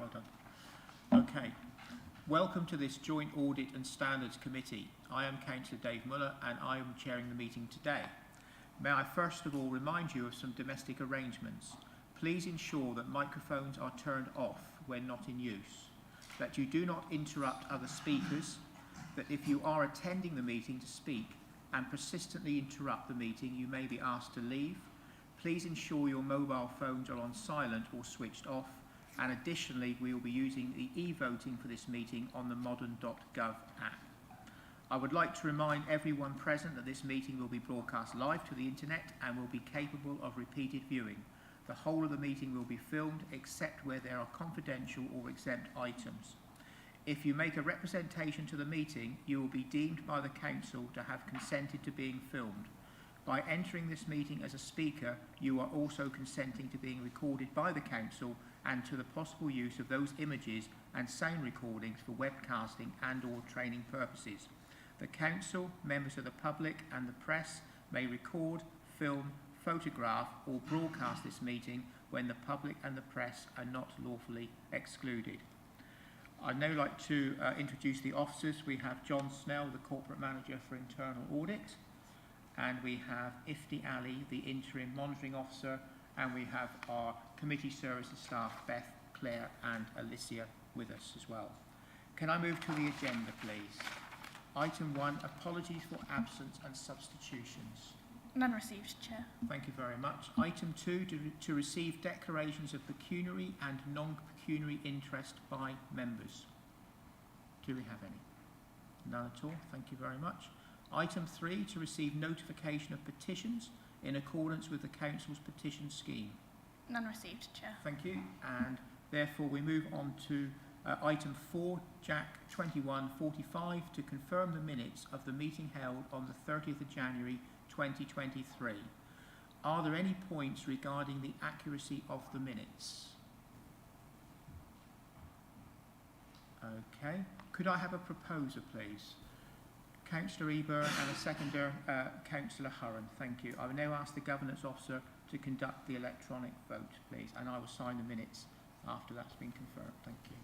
Well done. Okay. Welcome to this Joint Audit and Standards Committee. I am Councillor Dave Muller and I am chairing the meeting today. May I first of all remind you of some domestic arrangements. Please ensure that microphones are turned off when not in use, that you do not interrupt other speakers, that if you are attending the meeting to speak and persistently interrupt the meeting, you may be asked to leave. Please ensure your mobile phones are on silent or switched off, and additionally we will be using the e-voting for this meeting on the modern.gov app. I would like to remind everyone present that this meeting will be broadcast live to the internet and will be capable of repeated viewing. The whole of the meeting will be filmed except where there are confidential or exempt items. If you make a representation to the meeting, you will be deemed by the Council to have consented to being filmed. By entering this meeting as a speaker, you are also consenting to being recorded by the Council and to the possible use of those images and sound recordings for webcasting and/or training purposes. The Council, members of the public and the press may record, film, photograph or broadcast this meeting when the public and the press are not lawfully excluded. I'd now like to introduce the officers. We have John Snell, the Corporate Manager for Internal Audit, and we have Ifti Ali, the Interim Monitoring Officer, and we have our Committee Services staff, Beth, Claire and Alicia with us as well. Can I move to the agenda, please? Item 1, apologies for absence and substitutions. None received, Chair. Thank you very much. Item 2, to receive declarations of pecuniary and non-pecuniary interest by members. Do we have any? None at all. Thank you very much. Item 3, to receive notification of petitions in accordance with the Council's petition scheme. None received, Chair. Thank you. And therefore we move on to item 4, Jack 2145, to confirm the minutes of the meeting held on the 30th of January 2023. Are there any points regarding the accuracy of the minutes? Okay. Could I have a proposer, please? Councillor Eber and a seconder, Councillor Hurren. Thank you. I will now ask the Governance Officer to conduct the electronic vote, please, and I will sign the minutes after that's been confirmed. Thank you.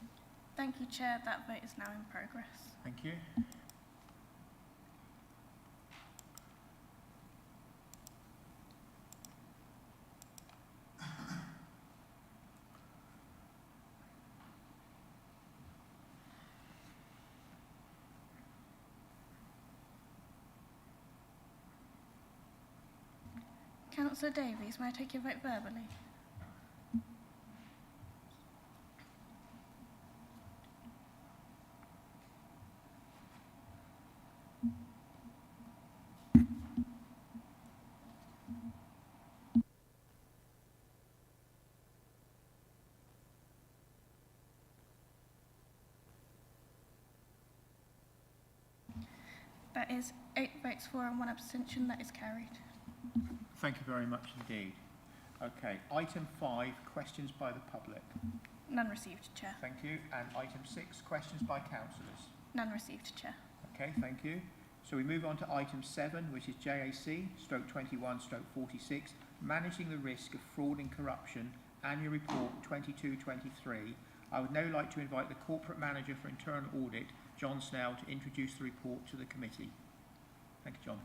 Thank you, Chair. That vote is now in progress. Thank you. Councillor Davies, may I take your vote verbally? That is 8 votes for and 1 abstention. That is carried. Thank you very much indeed. Okay, item 5, questions by the public. None received, Chair. Thank you. And item 6, questions by councillors. None received, Chair. Okay, thank you. So we move on to item 7, which is JAC/21/46, Managing the Risk of Fraud and Corruption, Annual Report 22-23. I would now like to invite the Corporate Manager for Internal Audit, John Snell, to introduce the report to the committee. Thank you, John.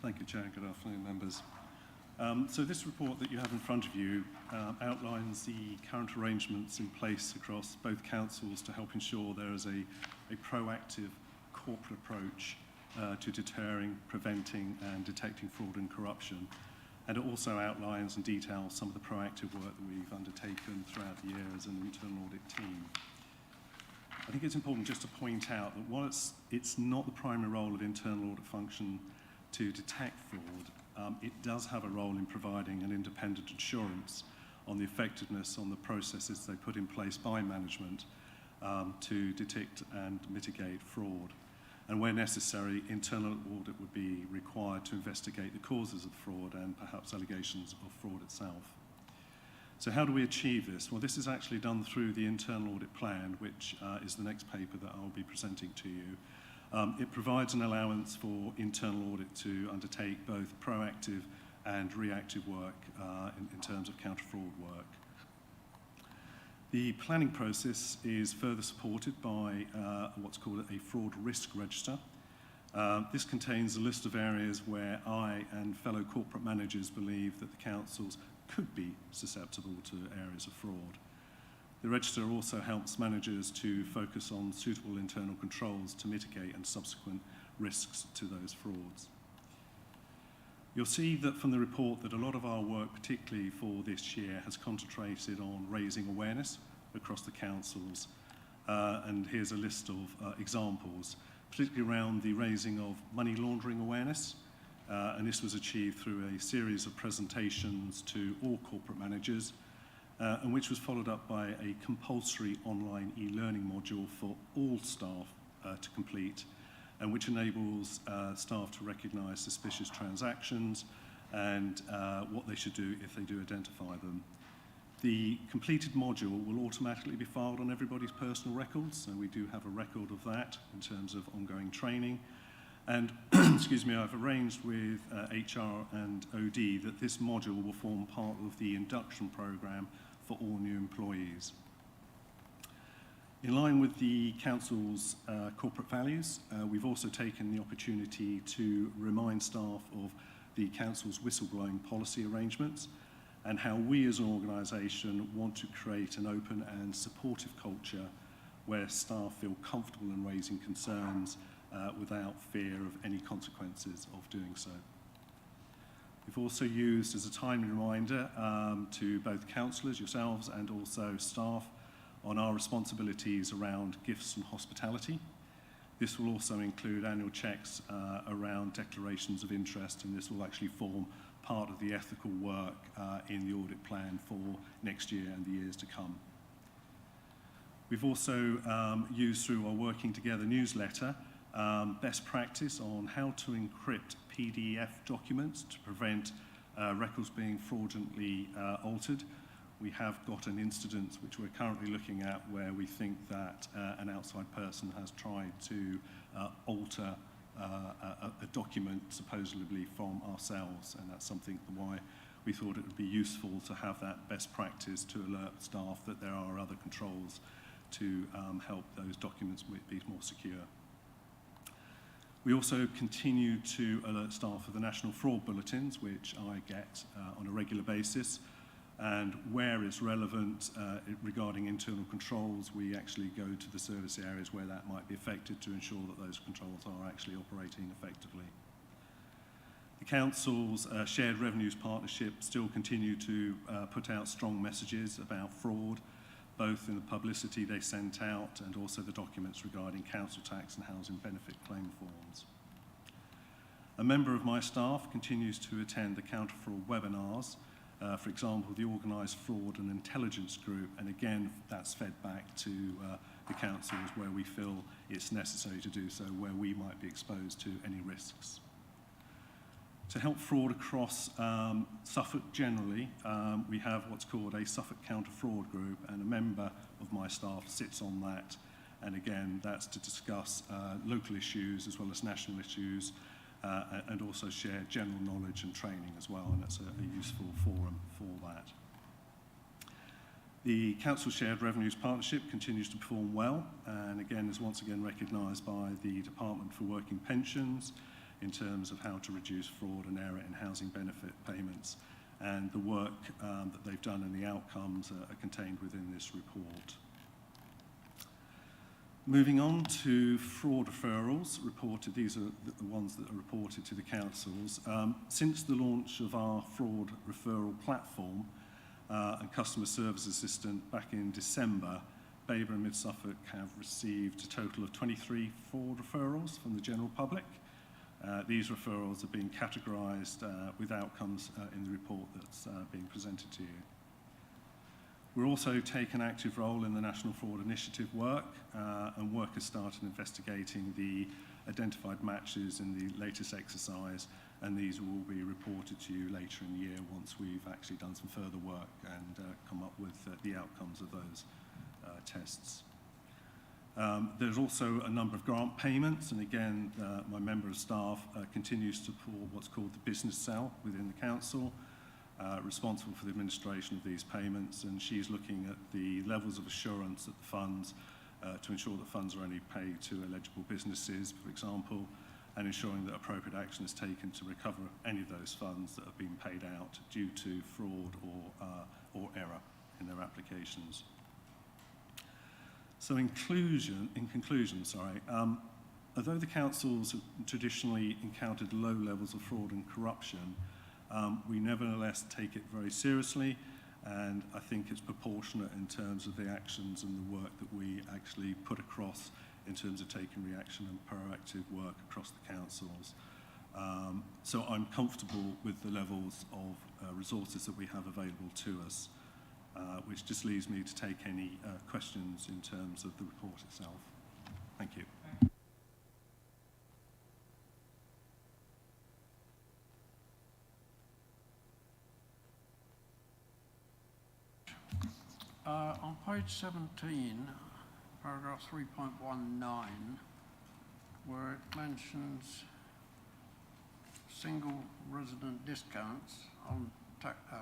Thank you, Chair. Good afternoon, members. So this report that you have in front of you outlines the current arrangements in place across both councils to help ensure there is a proactive corporate approach to deterring, preventing and detecting fraud and corruption. And it also outlines and details some of the proactive work that we've undertaken throughout the year as an internal audit team. I think it's important just to point out that while it's not the primary role of the internal audit function to detect fraud, it does have a role in providing an independent assurance on the effectiveness on the processes they put in place by management to detect and mitigate fraud. And where necessary, internal audit would be required to investigate the causes of fraud and perhaps allegations of fraud itself. So how do we achieve this? Well, this is actually done through the internal audit plan, which is the next paper that I'll be presenting to you. It provides an allowance for internal audit to undertake both proactive and reactive work in terms of counter-fraud work. The planning process is further supported by what's called a fraud risk register. This contains a list of areas where I and fellow corporate managers believe that the councils could be susceptible to areas of fraud. The register also helps managers to focus on suitable internal controls to mitigate and subsequent risks to those frauds. You'll see that from the report that a lot of our work, particularly for this year, has concentrated on raising awareness across the councils. And here's a list of examples, particularly around the raising of money laundering awareness. And this was achieved through a series of presentations to all corporate managers, and which was followed up by a compulsory online e-learning module for all staff to complete, and which enables staff to recognise suspicious transactions and what they should do if they do identify them. The completed module will automatically be filed on everybody's personal records, so we do have a record of that in terms of ongoing training. And, excuse me, I've arranged with HR and OD that this module will form part of the induction programme for all new employees. In line with the Council's corporate values, we've also taken the opportunity to remind staff of the Council's whistleblowing policy arrangements and how we as an organisation want to create an open and supportive culture where staff feel comfortable in raising concerns without fear of any consequences of doing so. We've also used as a timely reminder to both councillors, yourselves, and also staff on our responsibilities around gifts and hospitality. This will also include annual checks around declarations of interest, and this will actually form part of the ethical work in the audit plan for next year and the years to come. We've also used through our Working Together newsletter best practice on how to encrypt PDF documents to prevent records being fraudulently altered. We have got an incident which we're currently looking at where we think that an outside person has tried to alter a document supposedly from ourselves, and that's something why we thought it would be useful to have that best practice to alert staff that there are other controls to help those documents be more secure. We also continue to alert staff of the national fraud bulletins, which I get on a regular basis. And where it's relevant regarding internal controls, we actually go to the service areas where that might be affected to ensure that those controls are actually operating effectively. The Council's Shared Revenues Partnership still continue to put out strong messages about fraud, both in the publicity they sent out and also the documents regarding council tax and housing benefit claim forms. A member of my staff continues to attend the counter-fraud webinars. For example, the Organised Fraud and Intelligence Group, and again, that's fed back to the councils where we feel it's necessary to do so, where we might be exposed to any risks. To help fraud across Suffolk generally, we have what's called a Suffolk Counter-Fraud Group, and a member of my staff sits on that. And again, that's to discuss local issues as well as national issues, and also share general knowledge and training as well, and that's a useful forum for that. The Council Shared Revenues Partnership continues to perform well, and again is once again recognised by the Department for Working Pensions in terms of how to reduce fraud and error in housing benefit payments, and the work that they've done and the outcomes are contained within this report. Moving on to fraud referrals reported, these are the ones that are reported to the councils. Since the launch of our fraud referral platform and customer service assistant back in December, Baber and Mid Suffolk have received a total of 23 fraud referrals from the general public. These referrals have been categorised with outcomes in the report that's being presented to you. We're also taking an active role in the National Fraud Initiative work, and work has started investigating the identified matches in the latest exercise, and these will be reported to you later in the year once we've actually done some further work and come up with the outcomes of those tests. There's also a number of grant payments, and again, my member of staff continues to support what's called the business cell within the council, responsible for the administration of these payments, and she's looking at the levels of assurance that the funds, to ensure that funds are only paid to eligible businesses, for example, and ensuring that appropriate action is taken to recover any of those funds that have been paid out due to fraud or error in their applications. So in conclusion, although the councils have traditionally encountered low levels of fraud and corruption, we nevertheless take it very seriously, and I think it's proportionate in terms of the actions and the work that we actually put across in terms of taking reaction and proactive work across the councils. So I'm comfortable with the levels of resources that we have available to us, which just leaves me to take any questions in terms of the report itself. Thank you. On page 17, paragraph 3.19, where it mentions single resident discounts on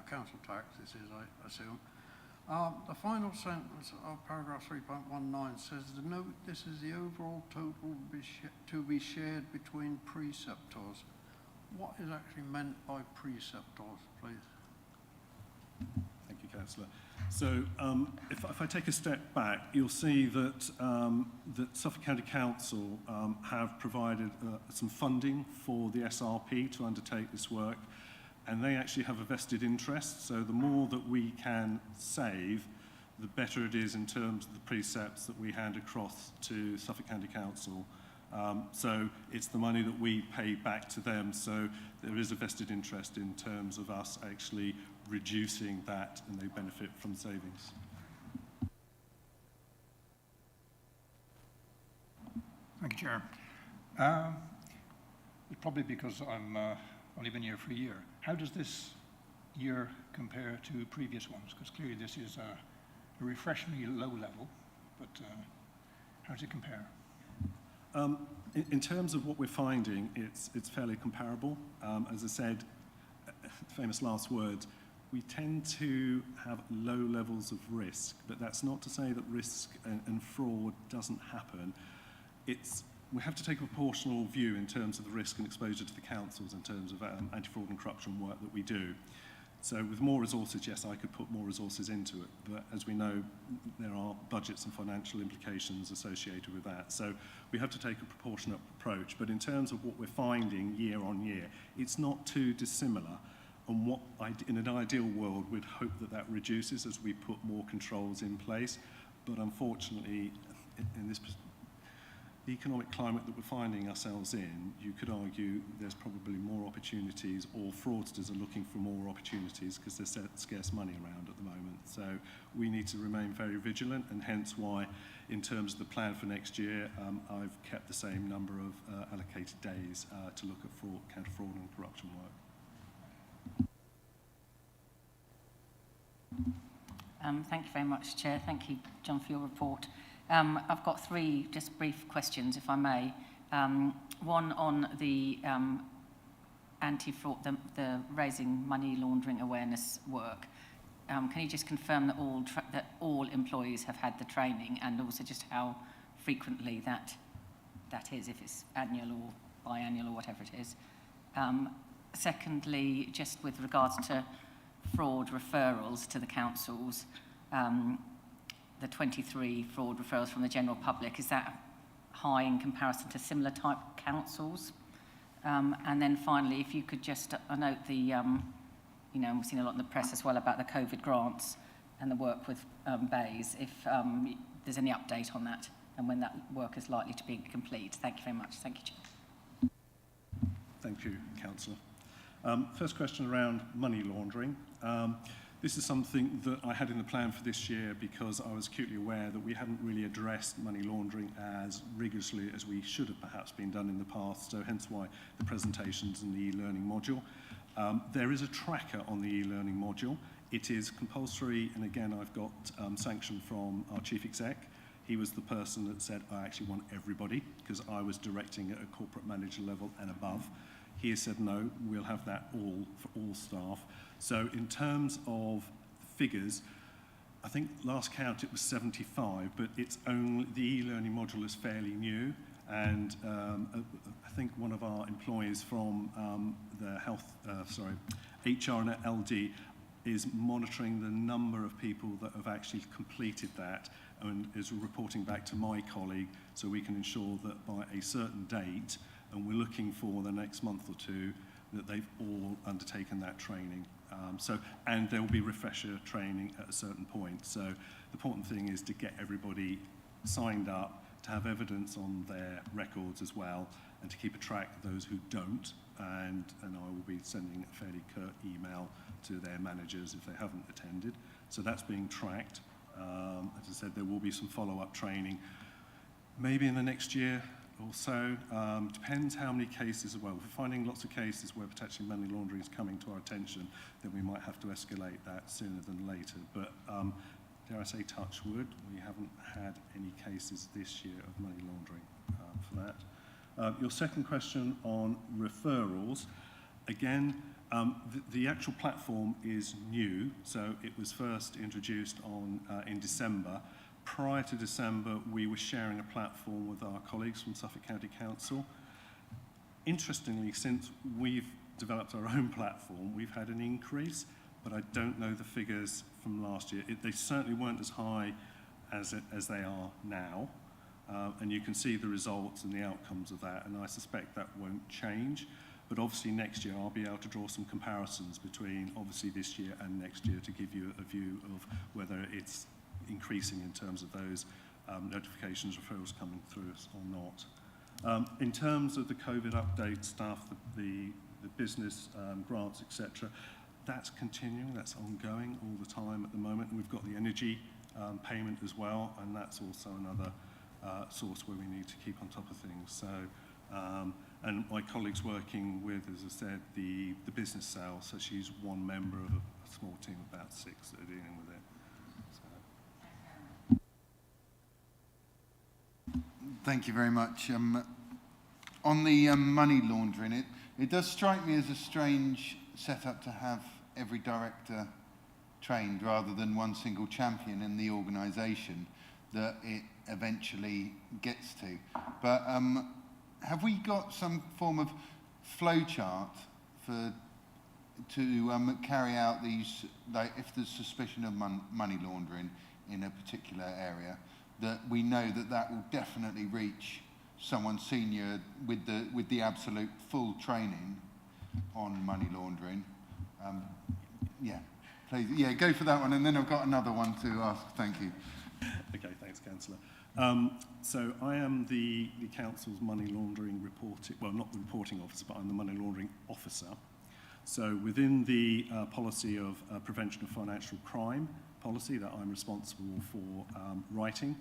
council tax, this is, I assume. The final sentence of paragraph 3.19 says, this is the overall total to be shared between preceptors. What is actually meant by preceptors, please? Thank you, Councillor. So if I take a step back, you'll see that that Suffolk County Council have provided some funding for the SRP to undertake this work, and they actually have a vested interest. So the more that we can save, the better it is in terms of the precepts that we hand across to Suffolk County Council. So it's the money that we pay back to them. So there is a vested interest in terms of us actually reducing that, and they benefit from savings. Thank you, Chair. It's probably because I'm only been here for a year. How does this year compare to previous ones? Because clearly this is a refreshingly low level, but how does it compare? In terms of what we're finding, it's fairly comparable. As I said, famous last words, we tend to have low levels of risk, but that's not to say that risk and fraud doesn't happen. We have to take a proportional view in terms of the risk and exposure to the councils in terms of anti-fraud and corruption work that we do. So with more resources, yes, I could put more resources into it, but as we know, there are budgets and financial implications associated with that. So we have to take a proportionate approach, but in terms of what we're finding year on year, it's not too dissimilar. And what in an ideal world, we'd hope that that reduces as we put more controls in place. But unfortunately, in this the economic climate that we're finding ourselves in, you could argue there's probably more opportunities, or fraudsters are looking for more opportunities because there's scarce money around at the moment. So we need to remain very vigilant, and hence why, in terms of the plan for next year, I've kept the same number of allocated days to look at counter fraud and corruption work. Thank you very much, Chair. Thank you, John, for your report. I've got three just brief questions, if I may. One on the anti-fraud, the raising money laundering awareness work. Can you just confirm that all employees have had the training, and also just how frequently that is, if it's annual or biannual or whatever it is? Secondly, just with regards to fraud referrals to the councils, the 23 fraud referrals from the general public, is that high in comparison to similar type councils? And then finally, if you could just, I note the, we've seen a lot in the press as well about the COVID grants and the work with Bays, if there's any update on that and when that work is likely to be complete. Thank you very much. Thank you, Chair. Thank you, Councillor. First question around money laundering. This is something that I had in the plan for this year because I was acutely aware that we hadn't really addressed money laundering as rigorously as we should have perhaps been done in the past, so hence why the presentations in the e-learning module. There is a tracker on the e-learning module. It is compulsory, and again, I've got sanction from our chief exec. He was the person that said, I actually want everybody, because I was directing at a corporate manager level and above. He has said, no, we'll have that all for all staff. So in terms of figures, I think last count it was 75, but it's only the e-learning module is fairly new, and I think one of our employees from the HR and LD is monitoring the number of people that have actually completed that and is reporting back to my colleague, so we can ensure that by a certain date, and we're looking for the next month or two, that they've all undertaken that training. And there will be refresher training at a certain point. So the important thing is to get everybody signed up, to have evidence on their records as well, and to keep a track of those who don't. And I will be sending a fairly curt email to their managers if they haven't attended. So that's being tracked. As I said, there will be some follow-up training, maybe in the next year or so. Depends how many cases. Well, if we're finding lots of cases where potentially money laundering is coming to our attention, then we might have to escalate that sooner than later. But dare I say, touch wood, we haven't had any cases this year of money laundering for that. Your second question on referrals, again, the actual platform is new, so it was first introduced in December. Prior to December, we were sharing a platform with our colleagues from Suffolk County Council. Interestingly, since we've developed our own platform, we've had an increase, but I don't know the figures from last year. They certainly weren't as high as they are now, and you can see the results and the outcomes of that, and I suspect that won't change. But obviously next year I'll be able to draw some comparisons between obviously this year and next year to give you a view of whether it's increasing in terms of those notifications, referrals coming through us or not. In terms of the COVID update stuff, the business grants, etc., that's continuing, that's ongoing all the time at the moment. And we've got the energy payment as well, and that's also another source where we need to keep on top of things. So, and my colleague's working with, as I said, the business sales, so she's one member of a small team of about 6 that are dealing with it. So. Thank you very much. On the money laundering, it does strike me as a strange setup to have every director trained rather than one single champion in the organisation that it eventually gets to. But have we got some form of flow chart to carry out these, like if there's suspicion of money laundering in a particular area, that we know that will definitely reach someone senior with the absolute full training on money laundering? Yeah, please. Yeah, go for that one, and then I've got another one to ask. Thank you. Okay, thanks, Councillor. So I am the council's money laundering reporting, well, not the reporting officer, but I'm the money laundering officer. So within the policy of prevention of financial crime policy that I'm responsible for writing,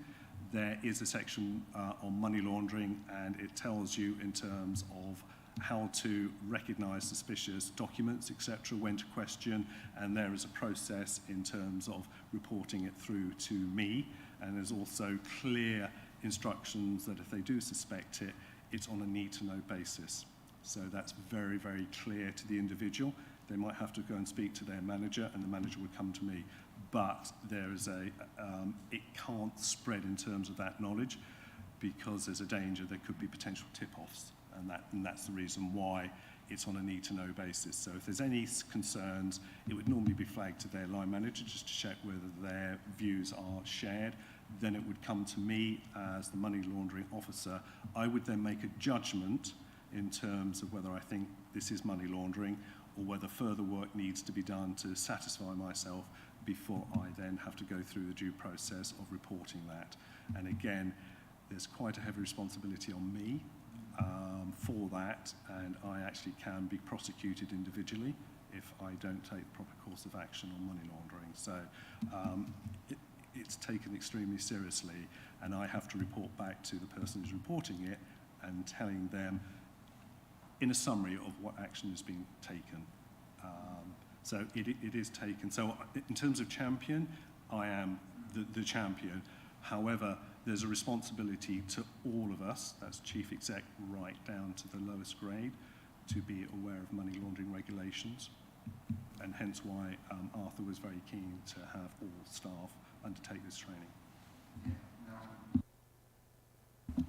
there is a section on money laundering, and it tells you in terms of how to recognise suspicious documents, etc., when to question, and there is a process in terms of reporting it through to me, and there's also clear instructions that if they do suspect it, it's on a need-to-know basis. So that's very, very clear to the individual. They might have to go and speak to their manager, and the manager would come to me. But there is it can't spread in terms of that knowledge, because there's a danger there could be potential tip-offs, and that's the reason why it's on a need-to-know basis. So if there's any concerns, it would normally be flagged to their line manager just to check whether their views are shared. Then it would come to me as the money laundering officer. I would then make a judgment in terms of whether I think this is money laundering or whether further work needs to be done to satisfy myself before I then have to go through the due process of reporting that. And again, there's quite a heavy responsibility on me for that, and I actually can be prosecuted individually if I don't take the proper course of action on money laundering. So it's taken extremely seriously, and I have to report back to the person who's reporting it and telling them in a summary of what action is being taken. So it is taken. So in terms of champion, I am the champion. However, there's a responsibility to all of us, that's chief exec right down to the lowest grade, to be aware of money laundering regulations. and hence why Arthur was very keen to have all staff undertake this training.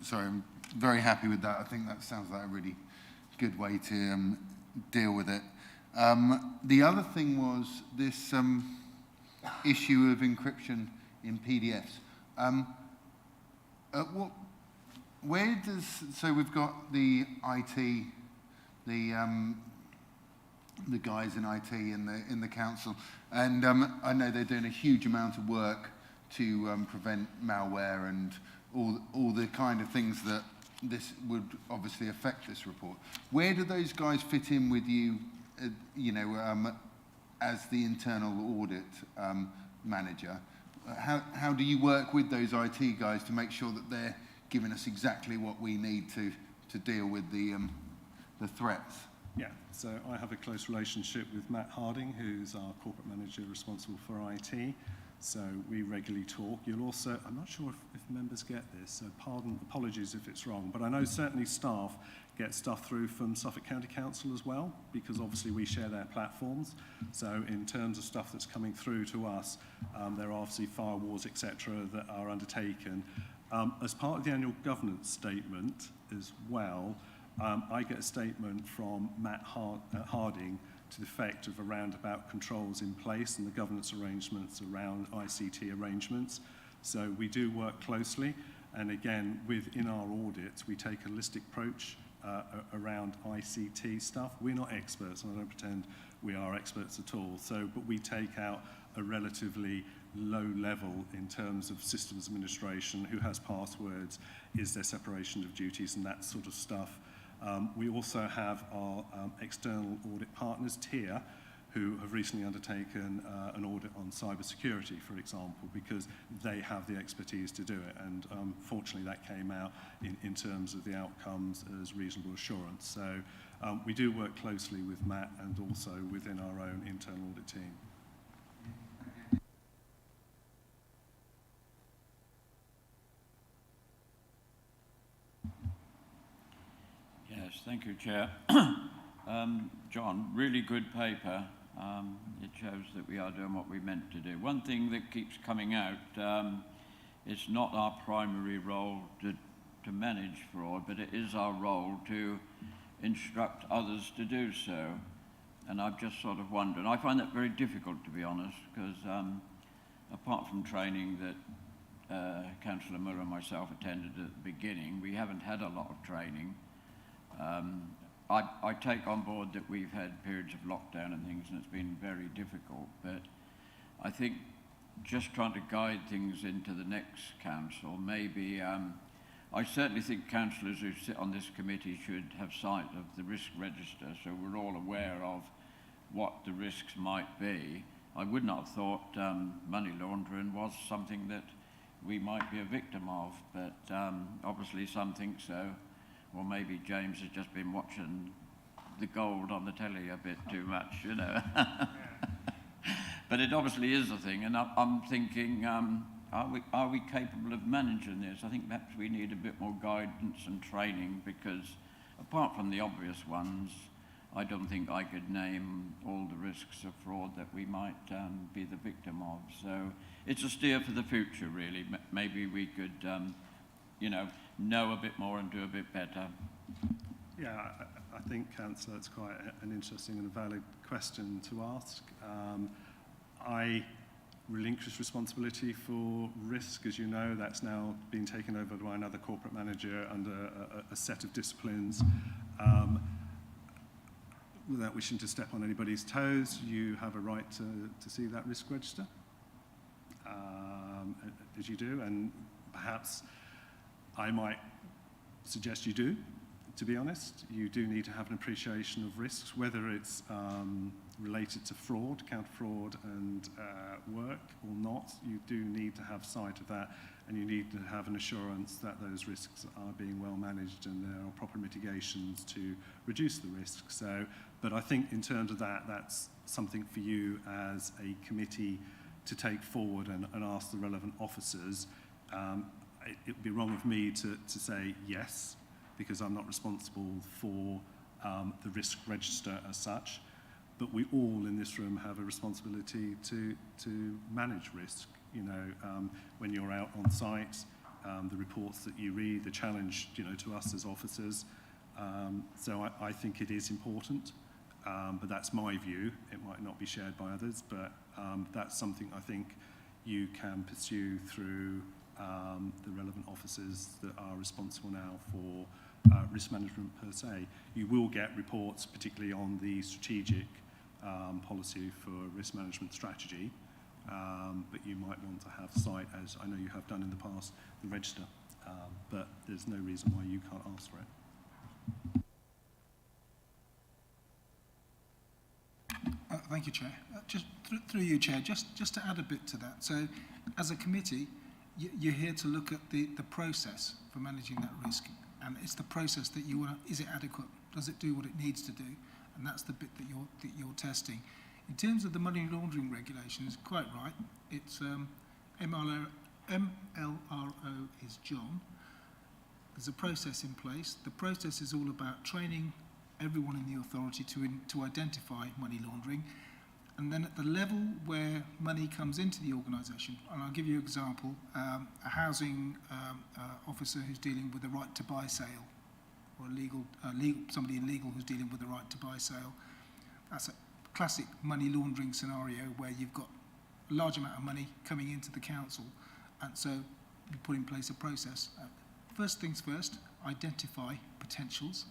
Sorry, I'm very happy with that. I think that sounds like a really good way to deal with it. The other thing was this issue of encryption in PDFs. Where does, so we've got the IT, the guys in IT in the council, and I know they're doing a huge amount of work to prevent malware and all the kind of things that this would obviously affect this report. Where do those guys fit in with you, as the internal audit manager? How do you work with those IT guys to make sure that they're giving us exactly what we need to deal with the threats? Yeah, so I have a close relationship with Matt Harding, who's our corporate manager responsible for IT. So we regularly talk. You'll also, I'm not sure if members get this, so apologies if it's wrong, but I know certainly staff get stuff through from Suffolk County Council as well, because obviously we share their platforms. So in terms of stuff that's coming through to us, there are obviously firewalls, etc., that are undertaken. As part of the annual governance statement as well, I get a statement from Matt Harding to the effect of around about controls in place and the governance arrangements around ICT arrangements. So we do work closely, and again, within our audits, we take a holistic approach around ICT stuff. We're not experts, and I don't pretend we are experts at all. So, but we take out a relatively low level in terms of systems administration, who has passwords, is there separation of duties, and that sort of stuff. We also have our external audit partners, TIA, who have recently undertaken an audit on cybersecurity, for example, because they have the expertise to do it. And fortunately, that came out in terms of the outcomes as reasonable assurance. So we do work closely with Matt and also within our own internal audit team. Yes, thank you, Chair. John, really good paper. It shows that we are doing what we meant to do. One thing that keeps coming out, it's not our primary role to manage fraud, but it is our role to instruct others to do so. And I've just sort of wondered, I find that very difficult, to be honest, because apart from training that Councillor Muller and myself attended at the beginning, we haven't had a lot of training. I take on board that we've had periods of lockdown and things, and it's been very difficult, but I think just trying to guide things into the next council, maybe, I certainly think councillors who sit on this committee should have sight of the risk register, so we're all aware of what the risks might be. I would not have thought money laundering was something that we might be a victim of, but obviously some think so. Or maybe James has just been watching the gold on the telly a bit too much, you know. But it obviously is a thing, and I'm thinking, are we capable of managing this? I think perhaps we need a bit more guidance and training, because apart from the obvious ones, I don't think I could name all the risks of fraud that we might be the victim of. So it's a steer for the future, really. Maybe we could, know a bit more and do a bit better. Yeah, I think, Councillor, it's quite an interesting and a valid question to ask. I relinquish responsibility for risk, as you know. That's now been taken over by another corporate manager under a set of disciplines. Without wishing to step on anybody's toes, you have a right to see that risk register, as you do, and perhaps I might suggest you do, to be honest. You do need to have an appreciation of risks, whether it's related to fraud, counter-fraud and work or not. You do need to have sight of that, and you need to have an assurance that those risks are being well managed and there are proper mitigations to reduce the risk. So, but I think in terms of that, that's something for you as a committee to take forward and ask the relevant officers. It would be wrong of me to say yes, because I'm not responsible for the risk register as such. but we all in this room have a responsibility to manage risk. You know, when you're out on site, the reports that you read, the challenge, you know, to us as officers. So I think it is important, but that's my view. It might not be shared by others, but that's something I think you can pursue through the relevant officers that are responsible now for risk management per se. You will get reports, particularly on the strategic policy for risk management strategy, but you might want to have sight, as I know you have done in the past, the register, but there's no reason why you can't ask for it. Thank you, Chair. Just through you, Chair, just to add a bit to that. So, as a committee, you're here to look at the process for managing that risk, and it's the process that you want. Is it adequate? Does it do what it needs to do? And that's the bit that you're testing. In terms of the money laundering regulations, quite right. It's MLRO is John. There's a process in place. The process is all about training everyone in the authority to identify money laundering. And then at the level where money comes into the organisation, and I'll give you an example, a housing officer who's dealing with a right to buy sale, or somebody in legal who's dealing with a right to buy sale. That's a classic money laundering scenario where you've got a large amount of money coming into the council, and so you put in place a process. First things first, identify potentials.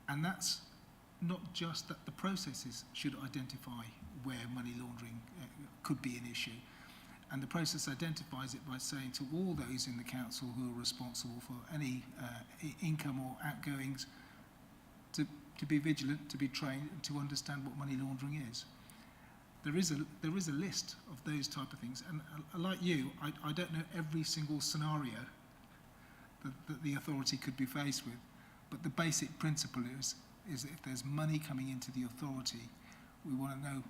And that's not just that the processes should identify where money laundering could be an issue. And the process identifies it by saying to all those in the council who are responsible for any income or outgoings to be vigilant, to be trained, and to understand what money laundering is. There is a list of those type of things. And like you, I don't know every single scenario that the authority could be faced with. But the basic principle is that if there's money coming into the authority, we want to know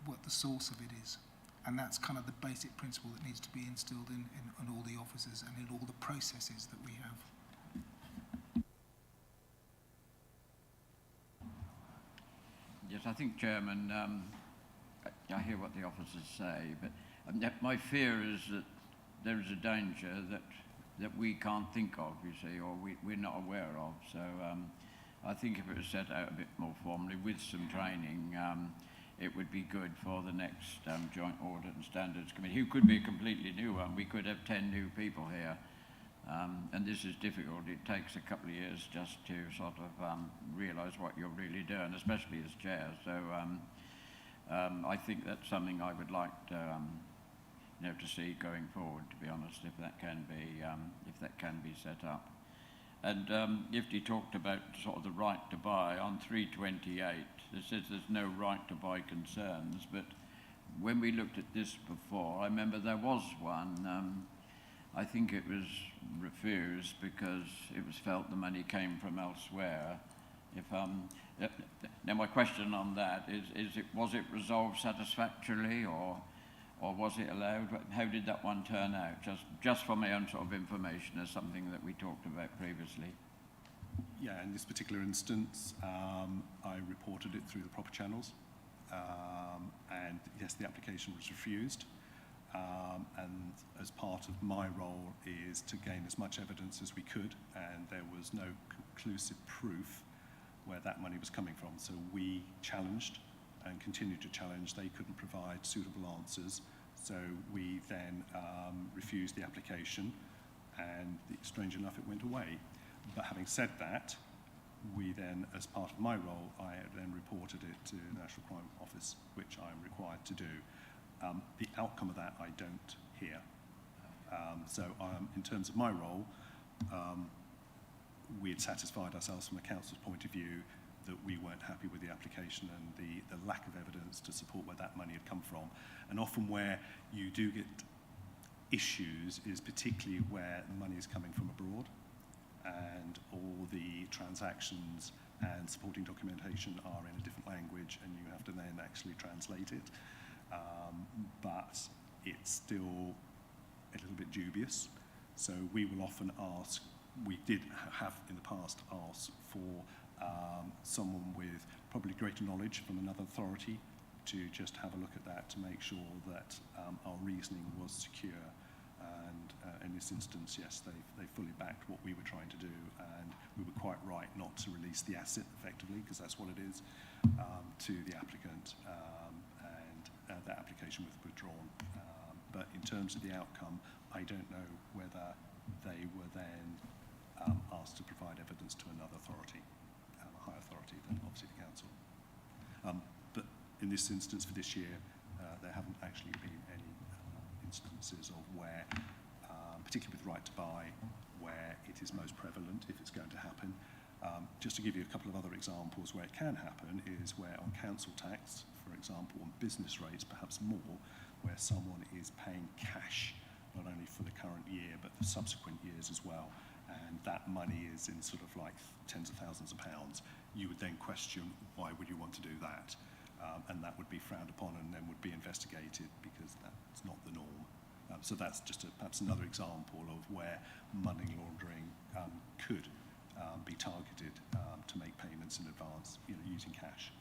what the source of it is. And that's kind of the basic principle that needs to be instilled in all the officers and in all the processes that we have. Yes, I think, Chairman, I hear what the officers say, but my fear is that there is a danger that we can't think of, you see, or we're not aware of. So I think if it was set out a bit more formally with some training, it would be good for the next Joint Audit and Standards Committee, who could be a completely new one. We could have 10 new people here, and this is difficult. It takes a couple of years just to sort of realise what you're really doing, especially as chair. So I think that's something I would like to to see going forward, to be honest, if that can be set up. And Ifty talked about sort of the right to buy on 328. It says there's no right to buy concerns, but when we looked at this before, I remember there was one. I think it was refused because it was felt the money came from elsewhere. Now my question on that was it resolved satisfactorily, or was it allowed? How did that one turn out? Just for my own sort of information, as something that we talked about previously. Yeah, in this particular instance, I reported it through the proper channels, and yes, the application was refused. And as part of my role is to gain as much evidence as we could, and there was no conclusive proof where that money was coming from. So we challenged and continued to challenge. They couldn't provide suitable answers, so we then refused the application, and strange enough, it went away. But having said that, we then, as part of my role, I then reported it to the National Crime Office, which I am required to do. The outcome of that I don't hear. So in terms of my role, we had satisfied ourselves from the council's point of view that we weren't happy with the application and the lack of evidence to support where that money had come from. And often where you do get issues is particularly where money is coming from abroad, and all the transactions and supporting documentation are in a different language, and you have to then actually translate it. But it's still a little bit dubious. So we will often ask, we did have in the past asked for someone with probably greater knowledge from another authority to just have a look at that to make sure that our reasoning was secure. And in this instance, yes, they fully backed what we were trying to do, and we were quite right not to release the asset effectively, because that's what it is, to the applicant, and that application was withdrawn. But in terms of the outcome, I don't know whether they were then asked to provide evidence to another authority, a higher authority than obviously the council. But in this instance for this year, there haven't actually been any instances of where, particularly with right to buy, where it is most prevalent, if it's going to happen. Just to give you a couple of other examples where it can happen is where on council tax, for example, on business rates, perhaps more, where someone is paying cash, not only for the current year, but for subsequent years as well. And that money is in sort of like tens of thousands of pounds. You would then question, why would you want to do that? And that would be frowned upon and then would be investigated, because that's not the norm. So that's just perhaps another example of where money laundering could be targeted to make payments in advance, using cash.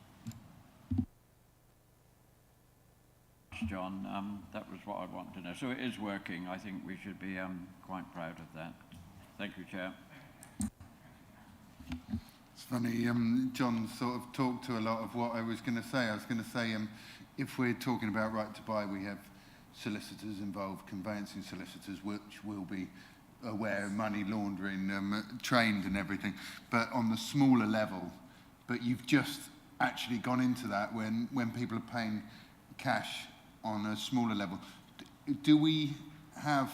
John, that was what I wanted to know. So it is working. I think we should be quite proud of that. Thank you, Chair. It's funny, John sort of talked to a lot of what I was going to say. I was going to say, if we're talking about right to buy, we have solicitors involved, conveyancing solicitors, which will be aware of money laundering, trained and everything. But on the smaller level, but you've just actually gone into that when people are paying cash on a smaller level. Do we have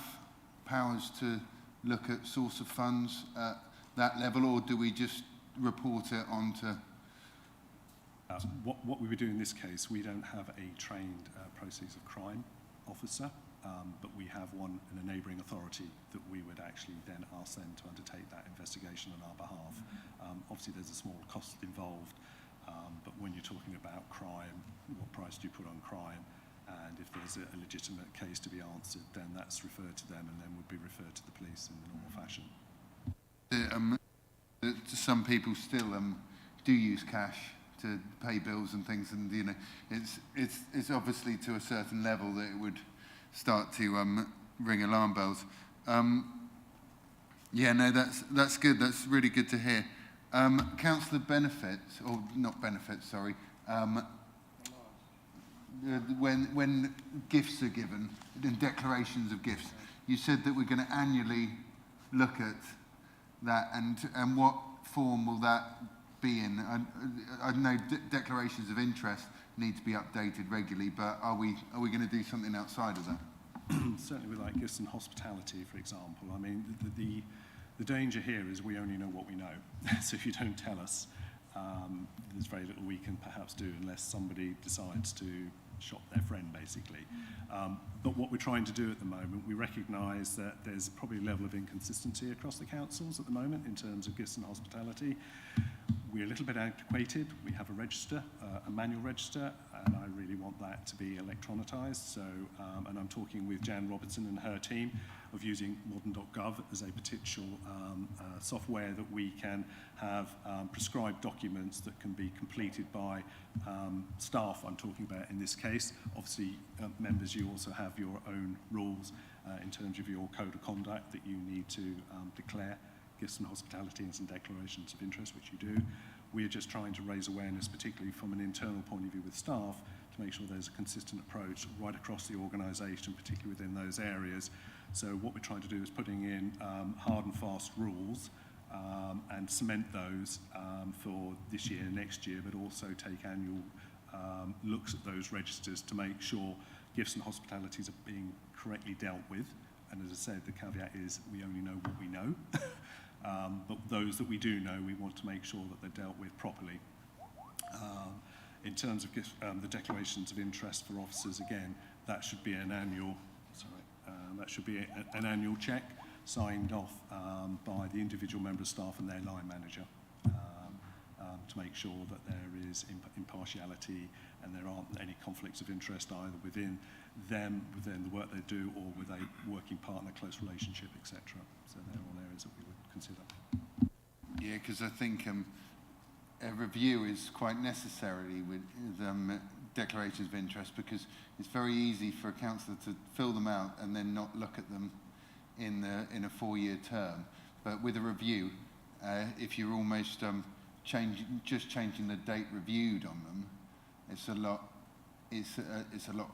powers to look at source of funds at that level, or do we just report it onto? What we would do in this case, we don't have a trained proceeds of crime officer, but we have one in a neighbouring authority that we would actually then ask them to undertake that investigation on our behalf. Obviously there's a small cost involved, but when you're talking about crime, what price do you put on crime? And if there's a legitimate case to be answered, then that's referred to them and then would be referred to the police in the normal fashion. Some people still do use cash to pay bills and things, and it's obviously to a certain level that it would start to ring alarm bells. Yeah, no, that's good. That's really good to hear. Councillor Benefits, or not Benefits, sorry. When gifts are given, in declarations of gifts, you said that we're going to annually look at that, and what form will that be in? I know declarations of interest need to be updated regularly, but are we going to do something outside of that? Certainly with like gifts and hospitality, for example. I mean, the danger here is we only know what we know. So if you don't tell us, there's very little we can perhaps do unless somebody decides to shop their friend, basically. But what we're trying to do at the moment, we recognise that there's probably a level of inconsistency across the councils at the moment in terms of gifts and hospitality. We're a little bit antiquated. We have a register, a manual register, and I really want that to be electronicized. So, and I'm talking with Jan Robertson and her team of using modern.gov as a potential software that we can have prescribed documents that can be completed by staff, I'm talking about in this case. Obviously, members, you also have your own rules in terms of your code of conduct that you need to declare gifts and hospitalities and declarations of interest, which you do. We are just trying to raise awareness, particularly from an internal point of view with staff, to make sure there's a consistent approach right across the organisation, particularly within those areas. So what we're trying to do is putting in hard and fast rules and cement those for this year and next year, but also take annual looks at those registers to make sure gifts and hospitalities are being correctly dealt with. And as I said, the caveat is we only know what we know. But those that we do know, we want to make sure that they're dealt with properly. In terms of the declarations of interest for officers, again, that should be an annual. That should be an annual check signed off by the individual member of staff and their line manager to make sure that there is impartiality and there aren't any conflicts of interest either within them, within the work they do, or with a working partner, close relationship, etc. So they're all areas that we would consider. Yeah, because I think a review is quite necessary with declarations of interest, because it's very easy for a councillor to fill them out and then not look at them in a 4-year term. But with a review, if you're almost changing the date reviewed on them, it's a lot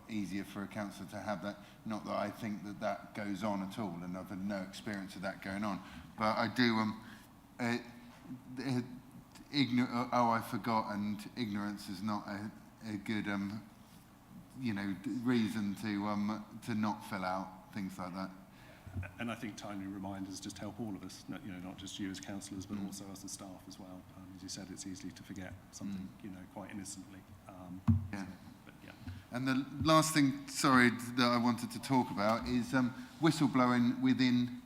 easier for a councillor to have that. Not that I think that goes on at all, and I've had no experience of that going on. But I do. I forgot, and ignorance is not a good reason to not fill out things like that. And I think timely reminders just help all of us, not just you as councillors, but also us as staff as well. As you said, it's easy to forget something, quite innocently. Yeah. But yeah. And the last thing, that I wanted to talk about is whistleblowing within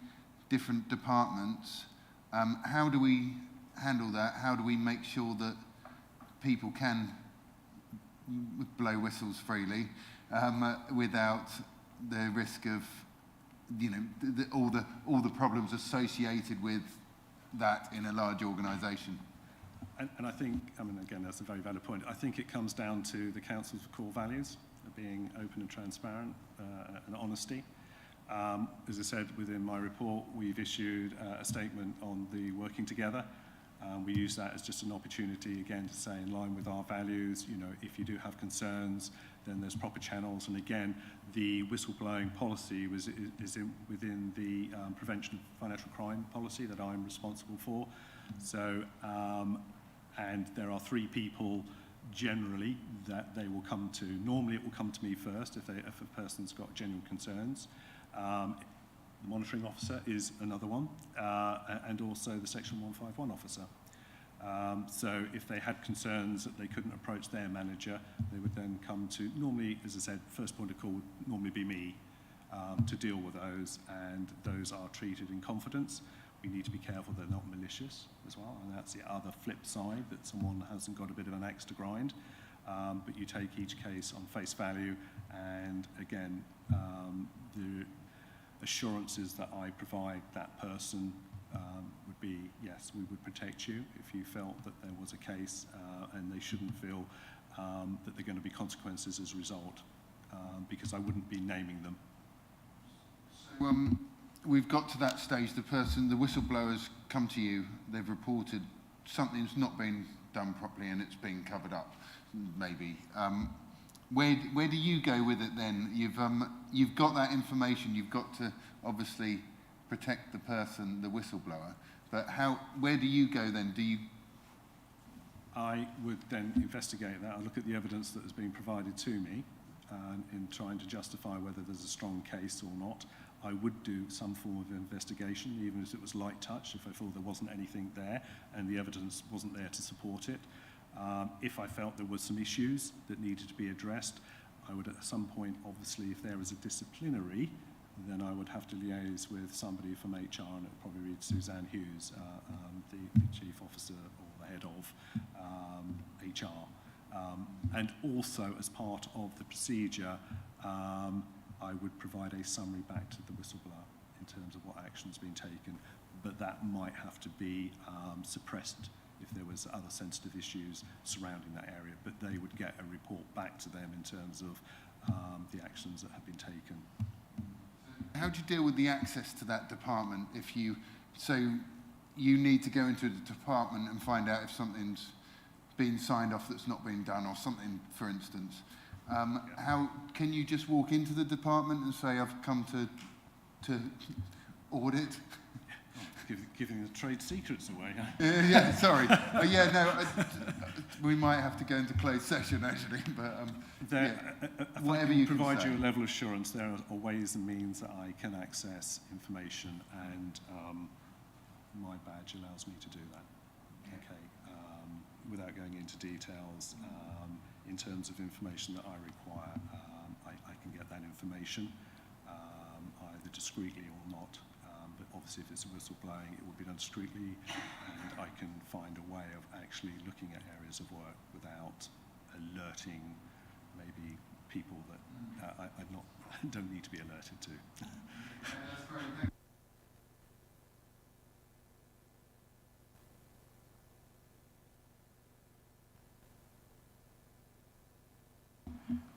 different departments. How do we handle that? How do we make sure that people can blow whistles freely without the risk of all the problems associated with that in a large organisation? And I think, again, that's a very valid point. I think it comes down to the council's core values of being open and transparent and honesty. As I said within my report, we've issued a statement on the working together. We use that as just an opportunity, again, to say in line with our values, if you do have concerns, then there's proper channels. And again, the whistleblowing policy is within the prevention of financial crime policy that I'm responsible for. So, and there are 3 people generally that they will come to. Normally it will come to me first if a person's got genuine concerns. The monitoring officer is another one, and also the Section 151 officer. So if they had concerns that they couldn't approach their manager, they would then come to, normally, as I said, first point of call would normally be me to deal with those, and those are treated in confidence. We need to be careful they're not malicious as well, and that's the other flip side, that someone hasn't got a bit of an axe to grind. But you take each case on face value, and again, the assurances that I provide that person would be, yes, we would protect you if you felt that there was a case and they shouldn't feel that there are going to be consequences as a result, because I wouldn't be naming them. So we've got to that stage, the whistleblowers come to you, they've reported something's not been done properly and it's been covered up, maybe. Where do you go with it then? You've got that information, you've got to obviously protect the person, the whistleblower, but where do you go then? I would then investigate that. I look at the evidence that has been provided to me in trying to justify whether there's a strong case or not. I would do some form of investigation, even if it was light touch, if I thought there wasn't anything there and the evidence wasn't there to support it. If I felt there were some issues that needed to be addressed, I would at some point, obviously, if there was a disciplinary, then I would have to liaise with somebody from HR, and it would probably be Suzanne Hughes, the chief officer or the head of HR. And also, as part of the procedure, I would provide a summary back to the whistleblower in terms of what action's been taken, but that might have to be suppressed if there was other sensitive issues surrounding that area, but they would get a report back to them in terms of the actions that have been taken. How do you deal with the access to that department so you need to go into the department and find out if something's been signed off that's not been done, or something, for instance? How can you just walk into the department and say, I've come to audit? Giving the trade secrets away. Yeah, sorry. We might have to go into closed session, actually, but whatever you can provide say. you a level of assurance, there are ways and means that I can access information, and my badge allows me to do that. Okay, without going into details, in terms of information that I require, I can get that information, either discreetly or not. But obviously, if it's a whistleblowing, it will be done discreetly, and I can find a way of actually looking at areas of work without alerting maybe people that I don't need to be alerted to. That's great.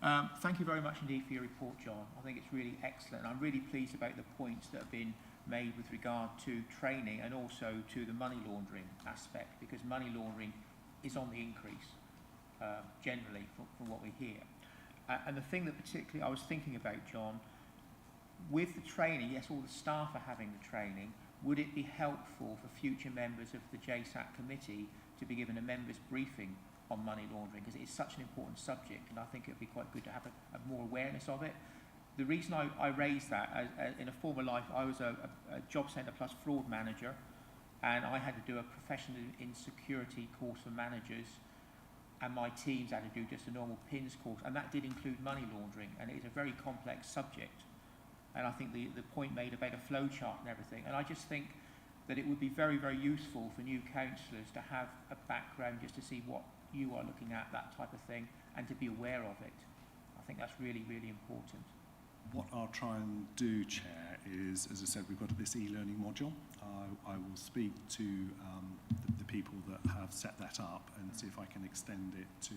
Thank you very much indeed for your report, John. I think it's really excellent. I'm really pleased about the points that have been made with regard to training and also to the money laundering aspect, because money laundering is on the increase generally from what we hear. And the thing that particularly I was thinking about, John, with the training, yes, all the staff are having the training, would it be helpful for future members of the JSAT committee to be given a members' briefing on money laundering, because it is such an important subject, and I think it would be quite good to have a more awareness of it. The reason I raised that, in a former life, I was a job centre plus fraud manager, and I had to do a professional in security course for managers, and my teams had to do just a normal PINS course, and that did include money laundering, and it is a very complex subject. And I think the point made about a flow chart and everything, and I just think that it would be very, very useful for new councillors to have a background just to see what you are looking at, that type of thing, and to be aware of it. I think that's really, really important. What I'll try and do, Chair, is, as I said, we've got this e-learning module. I will speak to the people that have set that up and see if I can extend it to,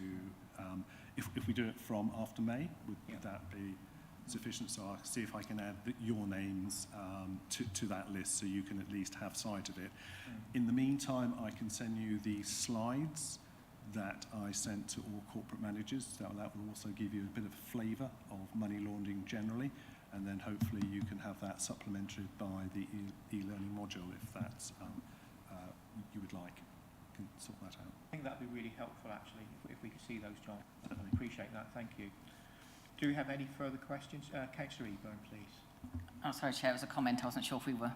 if we do it from after May, would that be sufficient? So I'll see if I can add your names to that list so you can at least have sight of it. In the meantime, I can send you the slides that I sent to all corporate managers. So that will also give you a bit of a flavour of money laundering generally, and then hopefully you can have that supplemented by the e-learning module if that's you would like. You can sort that out. I think that would be really helpful actually if we could see those, John. I appreciate that, thank you. Do we have any further questions? Councillor Eburn, please. Oh, sorry, Chair, it was a comment. I wasn't sure if we were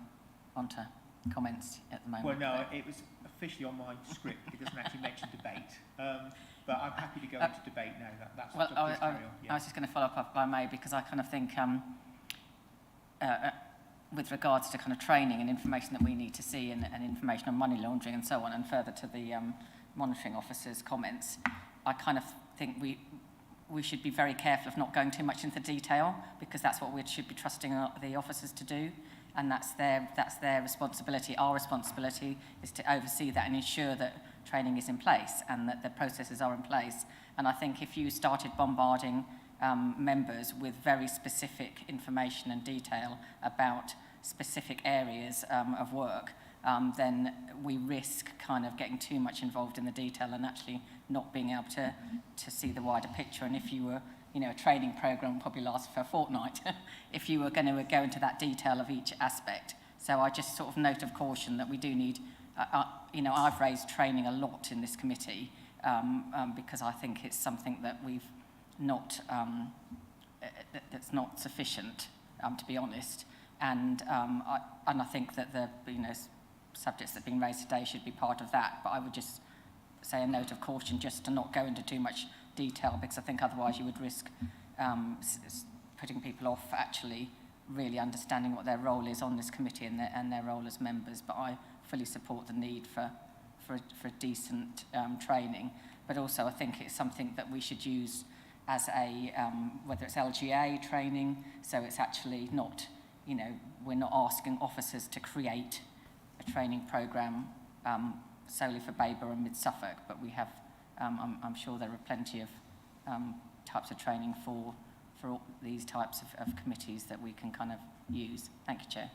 on to comments at the moment. Well, no, it was officially on my script. It doesn't actually mention debate. But I'm happy to go into debate now. That's well, please carry on. I was just going to follow up if I may, because I kind of think with regards to kind of training and information that we need to see and information on money laundering and so on, and further to the monitoring officer's comments, I kind of think we should be very careful of not going too much into detail, because that's what we should be trusting the officers to do, and that's their responsibility. Our responsibility is to oversee that and ensure that training is in place and that the processes are in place. And I think if you started bombarding members with very specific information and detail about specific areas of work, then we risk kind of getting too much involved in the detail and actually not being able to see the wider picture. And if you were, a training program would probably last for a fortnight if you were going to go into that detail of each aspect. So I just sort of note of caution that we do need, I've raised training a lot in this committee because I think it's something that we've not, that's not sufficient, to be honest. And I think that the, subjects that have been raised today should be part of that, but I would just say a note of caution just to not go into too much detail, because I think otherwise you would risk putting people off actually really understanding what their role is on this committee and their role as members. But I fully support the need for decent training, but also I think it's something that we should use as a, whether it's LGA training, so it's actually not, we're not asking officers to create a training programme solely for Baber and Mid-Suffolk, but we have, I'm sure there are plenty of types of training for all these types of committees that we can kind of use. Thank you, Chair.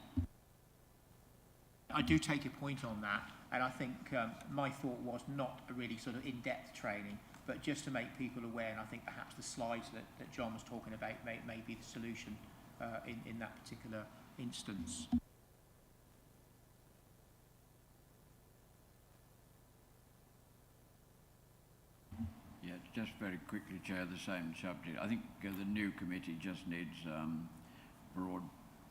I do take your point on that, and I think my thought was not a really sort of in-depth training, but just to make people aware, and I think perhaps the slides that John was talking about may be the solution in that particular instance. Yeah, just very quickly, Chair, the same subject. I think the new committee just needs broad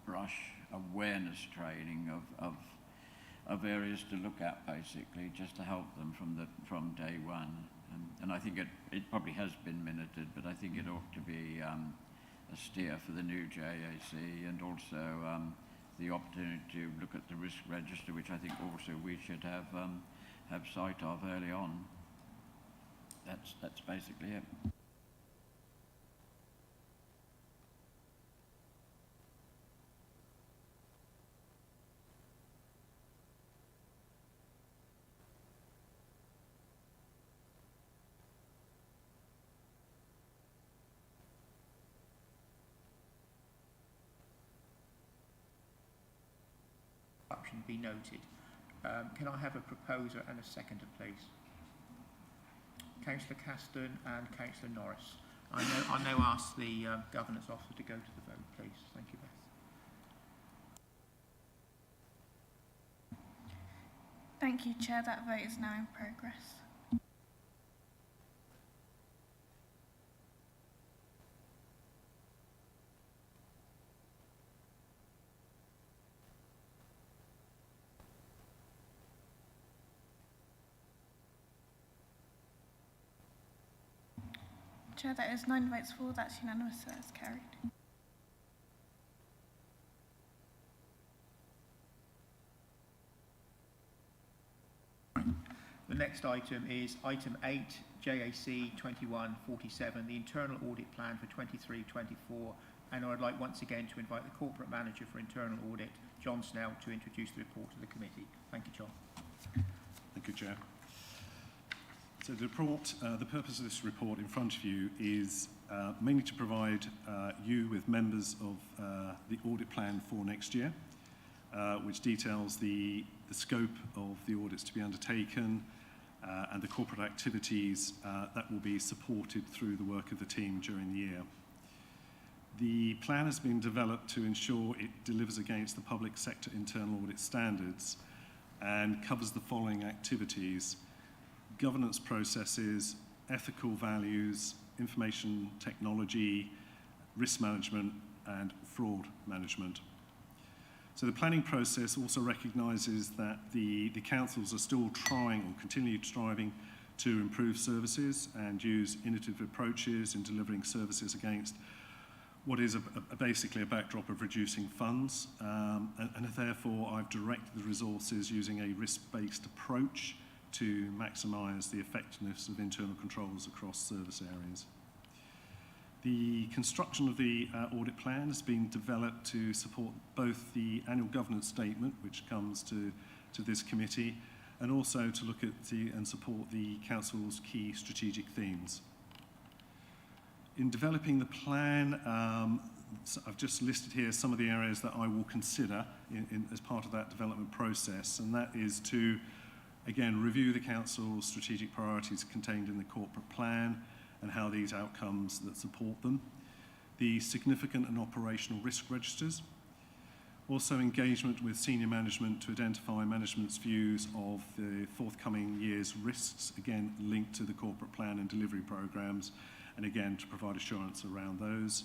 brush awareness training of areas to look at, basically, just to help them from day one. And I think it probably has been minuted, but I think it ought to be a steer for the new JAC, and also the opportunity to look at the risk register, which I think also we should have sight of early on. That's basically it. option be noted. Can I have a proposer and a seconder, please? Councillor Caston and Councillor Norris. I now ask the Governance Officer to go to the vote, please. Thank you, Beth. Thank you, Chair. That vote is now in progress. Chair, that is 9 votes for. That's unanimous, so that's carried. The next item is item 8, JAC 2147, the internal audit plan for 23-24, and I'd like once again to invite the Corporate Manager for Internal Audit, John Snell, to introduce the report to the committee. Thank you, John. Thank you, Chair. So the report, the purpose of this report in front of you is mainly to provide you with members of the audit plan for next year, which details the scope of the audits to be undertaken and the corporate activities that will be supported through the work of the team during the year. The plan has been developed to ensure it delivers against the public sector internal audit standards and covers the following activities: governance processes, ethical values, information technology, risk management, and fraud management. So the planning process also recognises that the councils are still trying or continue striving to improve services and use innovative approaches in delivering services against what is basically a backdrop of reducing funds, and therefore I've directed the resources using a risk-based approach to maximise the effectiveness of internal controls across service areas. The construction of the audit plan has been developed to support both the annual governance statement, which comes to this committee, and also to look at and support the council's key strategic themes. In developing the plan, I've just listed here some of the areas that I will consider as part of that development process, and that is to, again, review the council's strategic priorities contained in the corporate plan and how these outcomes that support them, the significant and operational risk registers, also engagement with senior management to identify management's views of the forthcoming year's risks, again linked to the corporate plan and delivery programmes, and again to provide assurance around those.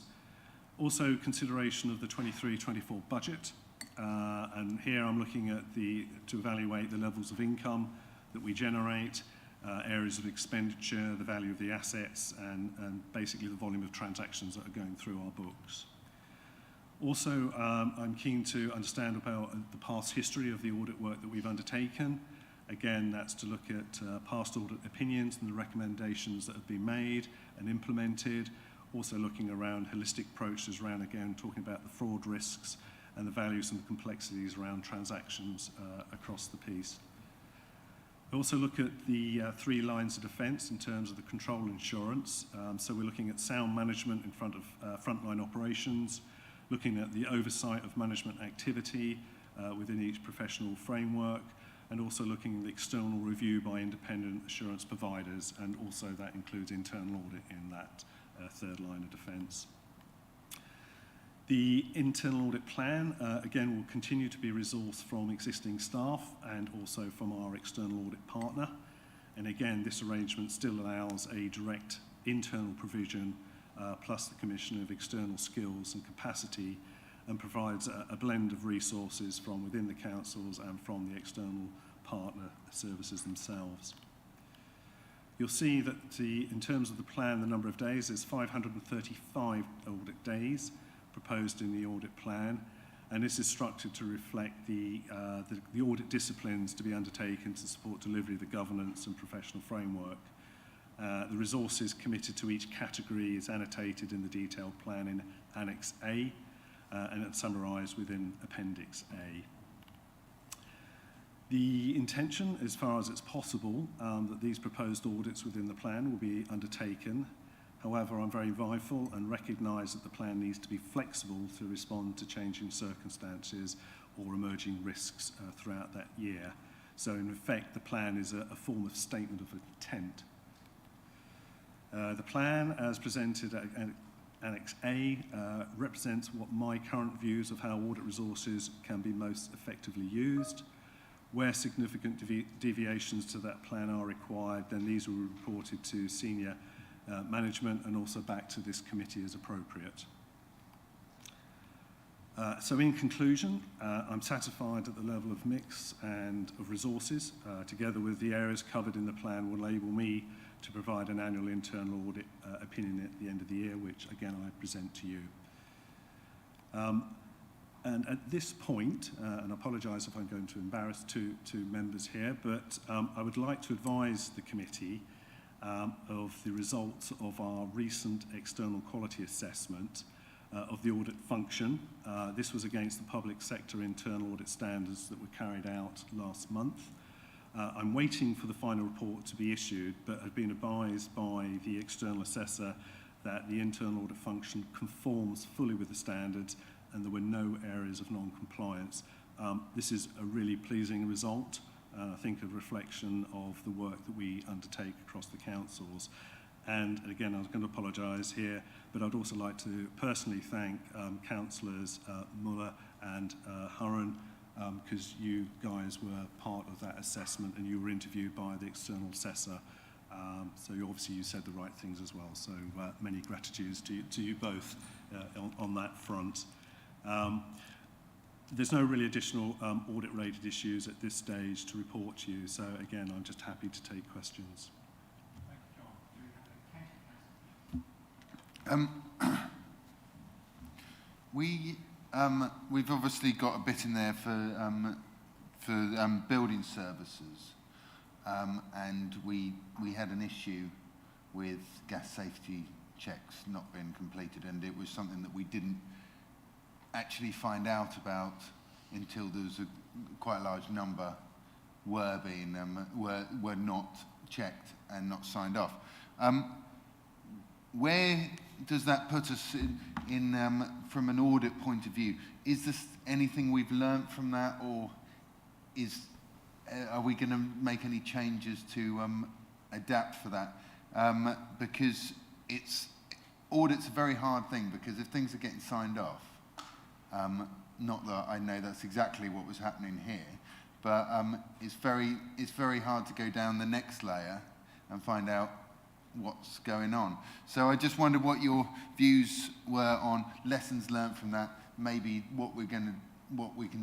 Also consideration of the 23-24 budget, and here I'm looking at to evaluate the levels of income that we generate, areas of expenditure, the value of the assets, and basically the volume of transactions that are going through our books. Also, I'm keen to understand about the past history of the audit work that we've undertaken. Again, that's to look at past audit opinions and the recommendations that have been made and implemented. Also looking around holistic approaches around, again, talking about the fraud risks and the values and the complexities around transactions across the piece. We also look at the 3 lines of defence in terms of the control insurance. So we're looking at sound management in front of frontline operations, looking at the oversight of management activity within each professional framework, and also looking at the external review by independent assurance providers, and also that includes internal audit in that 3rd line of defence. The internal audit plan, again, will continue to be resourced from existing staff and also from our external audit partner. And again, this arrangement still allows a direct internal provision plus the commission of external skills and capacity, and provides a blend of resources from within the councils and from the external partner services themselves. You'll see that in terms of the plan, the number of days is 535 audit days proposed in the audit plan, and this is structured to reflect the audit disciplines to be undertaken to support delivery of the governance and professional framework. The resources committed to each category is annotated in the detailed plan in Annex A, and it's summarised within Appendix A. The intention, as far as it's possible, that these proposed audits within the plan will be undertaken. However, I'm very mindful and recognise that the plan needs to be flexible to respond to changing circumstances or emerging risks throughout that year. So in effect, the plan is a form of statement of intent. The plan, as presented at Annex A, represents what my current views of how audit resources can be most effectively used. Where significant deviations to that plan are required, then these will be reported to senior management and also back to this committee as appropriate. So in conclusion, I'm satisfied that the level of mix and of resources, together with the areas covered in the plan, will enable me to provide an annual internal audit opinion at the end of the year, which again I present to you. And at this point, and I apologise if I'm going to embarrass two members here, but I would like to advise the committee of the results of our recent external quality assessment of the audit function. This was against the public sector internal audit standards that were carried out last month. I'm waiting for the final report to be issued, but have been advised by the external assessor that the internal audit function conforms fully with the standards and there were no areas of non-compliance. This is a really pleasing result, and I think a reflection of the work that we undertake across the councils. And again, I was going to apologise here, but I'd also like to personally thank councillors Muller and Hurren, because you guys were part of that assessment and you were interviewed by the external assessor. So obviously you said the right things as well. So many gratitudes to you both on that front. There's no really additional audit-related issues at this stage to report to you. So again, I'm just happy to take questions. We've obviously got a bit in there for building services, and we had an issue with gas safety checks not being completed, and it was something that we didn't actually find out about until there was quite a large number were not checked and not signed off. Where does that put us in from an audit point of view? Is this anything we've learnt from that, or are we going to make any changes to adapt for that? Because audit's a very hard thing, because if things are getting signed off, not that I know that's exactly what was happening here, but it's very hard to go down the next layer and find out what's going on. So I just wondered what your views were on lessons learned from that, maybe what we can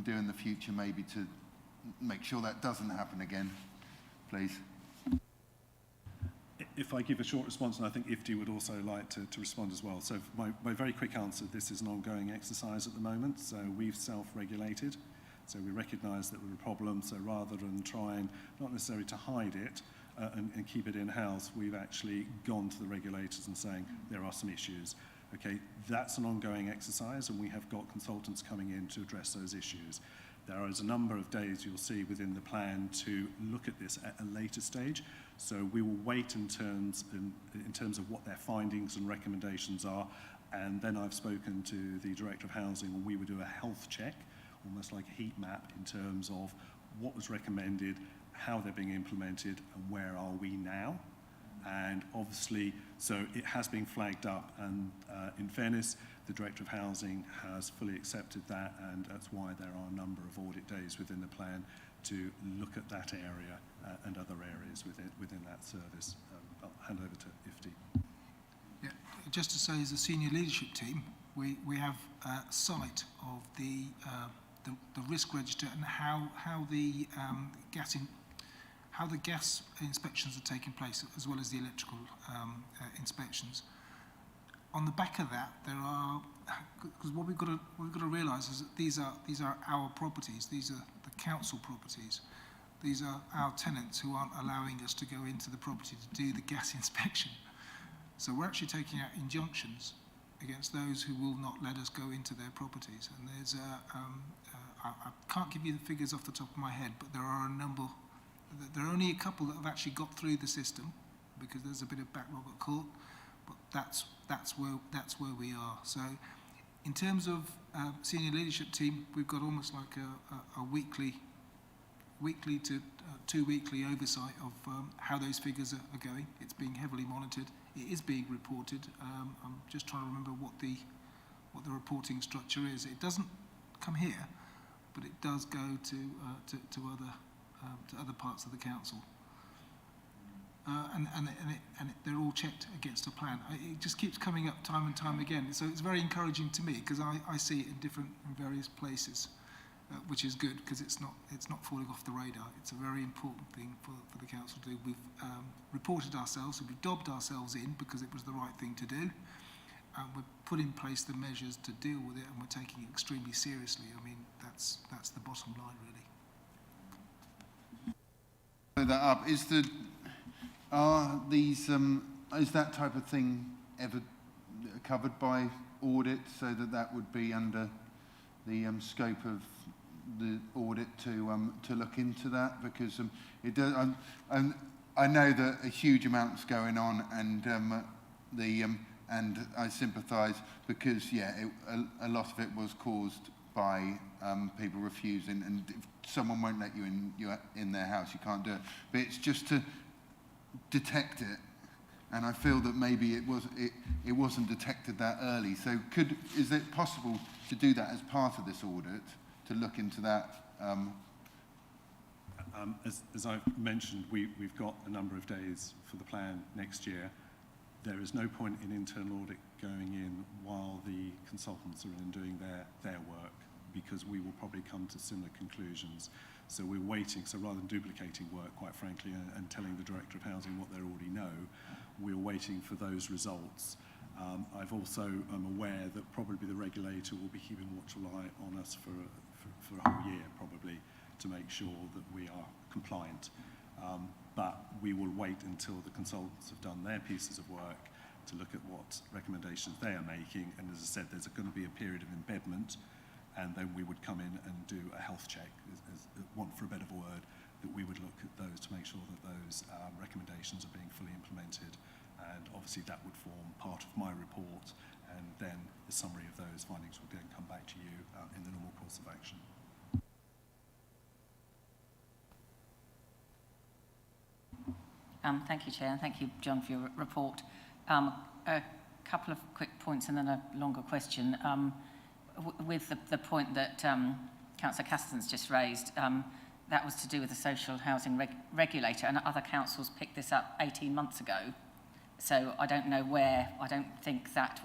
do in the future, maybe to make sure that doesn't happen again, please. If I give a short response, and I think Ifti would also like to respond as well. So my very quick answer, this is an ongoing exercise at the moment, so we've self-regulated. So we recognise that we're a problem, so rather than trying, not necessarily to hide it, and keep it in-house, we've actually gone to the regulators and saying there are some issues. Okay, that's an ongoing exercise, and we have got consultants coming in to address those issues. There is a number of days you'll see within the plan to look at this at a later stage. So we will wait in terms of what their findings and recommendations are, and then I've spoken to the Director of Housing, and we would do a health check, almost like a heat map, in terms of what was recommended, how they're being implemented, and where are we now. And obviously, so it has been flagged up, and in fairness, the Director of Housing has fully accepted that, and that's why there are a number of audit days within the plan to look at that area and other areas within that service. I'll hand over to Ifti. Yeah, just to say, as a senior leadership team, we have sight of the risk register and how the gas inspections are taking place, as well as the electrical inspections. On the back of that, there are, because what we've got to realise is that these are our properties. These are the council properties. These are our tenants who aren't allowing us to go into the property to do the gas inspection. So we're actually taking out injunctions against those who will not let us go into their properties. And there's I can't give you the figures off the top of my head, but there are a number. There are only a couple that have actually got through the system, because there's a bit of backlog at court. But that's where we are. So In terms of senior leadership team, we've got almost like a weekly to 2 weekly oversight of how those figures are going. It's being heavily monitored. It is being reported. I'm just trying to remember what the reporting structure is. It doesn't come here, but it does go to other parts of the council. And they're all checked against a plan. It just keeps coming up time and time again. So it's very encouraging to me because I see it in various places, which is good because it's not falling off the radar. It's a very important thing for the council to do. We've reported ourselves, so we've dobbed ourselves in because it was the right thing to do. We've put in place the measures to deal with it, and we're taking it extremely seriously. I mean, that's the bottom line, really. That up is is that type of thing ever covered by audit, so that would be under the scope of the audit to look into that? Because it does. I know that a huge amount's going on, and and I sympathise because a lot of it was caused by people refusing, and if someone won't let you in their house, you can't do it. But it's just to detect it, and I feel that maybe it wasn't detected that early. So is it possible to do that as part of this audit, to look into that? As I've mentioned, we've got a number of days for the plan next year. There is no point in internal audit going in while the consultants are in doing their work, because we will probably come to similar conclusions. So we're waiting. So rather than duplicating work, quite frankly, and telling the Director of Housing what they already know, we're waiting for those results. I'm aware that probably the regulator will be keeping a watchful eye on us for a whole year, probably, to make sure that we are compliant. But we will wait until the consultants have done their pieces of work to look at what recommendations they are making. And as I said, there's going to be a period of embedment, and then we would come in and do a health check, want for a better word, that we would look at those to make sure that those recommendations are being fully implemented. And obviously that would form part of my report, and then the summary of those findings will then come back to you in the normal course of action. Thank you, Chair, and thank you, John, for your report. A couple of quick points and then a longer question. With the point that Councillor Castan's just raised, that was to do with the social housing regulator, and other councils picked this up 18 months ago. So I don't know where that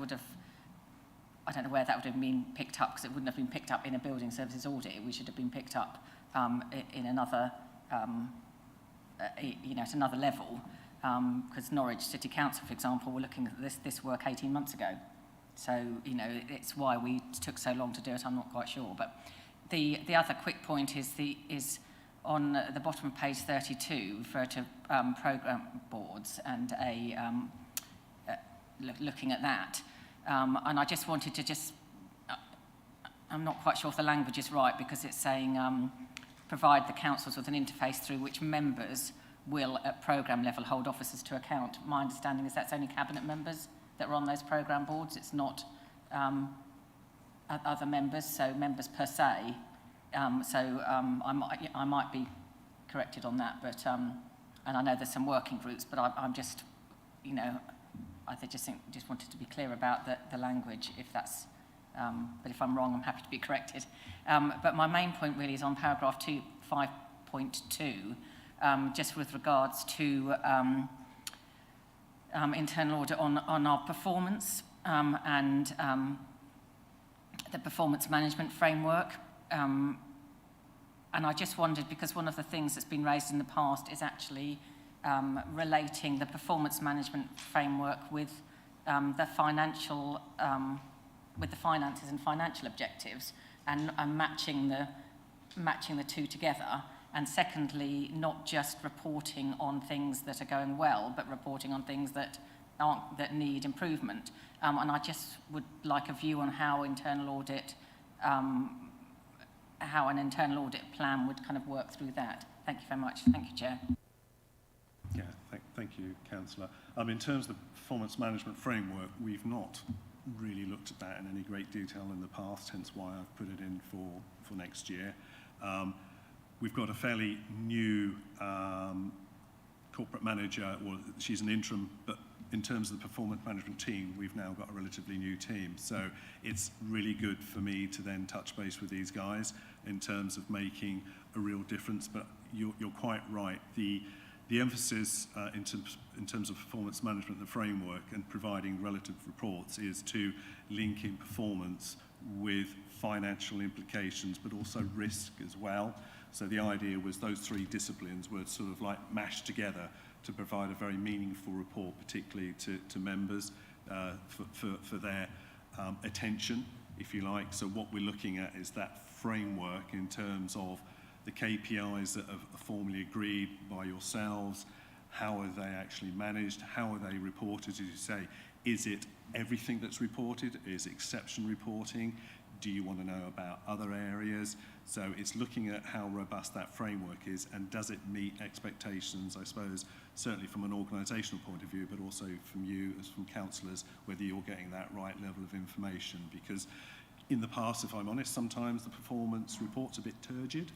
would have been picked up, because it wouldn't have been picked up in a building services audit. We should have been picked up in another, at another level, because Norwich City Council, for example, were looking at this work 18 months ago. So, it's why we took so long to do it, I'm not quite sure. But the other quick point is on the bottom of page 32, refer to programme boards and looking at that. And I just wanted to I'm not quite sure if the language is right, because it's saying provide the councils with an interface through which members will, at programme level, hold officers to account. My understanding is that's only cabinet members that are on those programme boards. It's not other members, so members per se. I might be corrected on that, but and I know there's some working groups, but I'm just, I just wanted to be clear about the language. If that's, but if I'm wrong, I'm happy to be corrected. But my main point really is on paragraph 5.2, just with regards to internal audit on our performance and the performance management framework. And I just wondered, because one of the things that's been raised in the past is actually relating the performance management framework with the financial, with the finances and financial objectives, and matching the two together. And secondly, not just reporting on things that are going well, but reporting on things that need improvement. And I just would like a view on how internal audit, how an internal audit plan would kind of work through that. Thank you very much. Thank you, Chair. Yeah, thank you, Councillor. In terms of the performance management framework, we've not really looked at that in any great detail in the past, hence why I've put it in for next year. We've got a fairly new corporate manager, well, she's an interim, but in terms of the performance management team, we've now got a relatively new team. So it's really good for me to then touch base with these guys in terms of making a real difference. But you're quite right. The emphasis in terms of performance management, the framework, and providing relative reports is to link in performance with financial implications, but also risk as well. So the idea was those three disciplines were sort of like mashed together to provide a very meaningful report, particularly to members for their attention, if you like. So what we're looking at is that framework in terms of the KPIs that are formally agreed by yourselves. How are they actually managed? How are they reported, as you say? Is it everything that's reported? Is it exception reporting? Do you want to know about other areas? So it's looking at how robust that framework is, and does it meet expectations, I suppose, certainly from an organisational point of view, but also from you as from councillors, whether you're getting that right level of information. Because in the past, if I'm honest, sometimes the performance report's a bit turgid.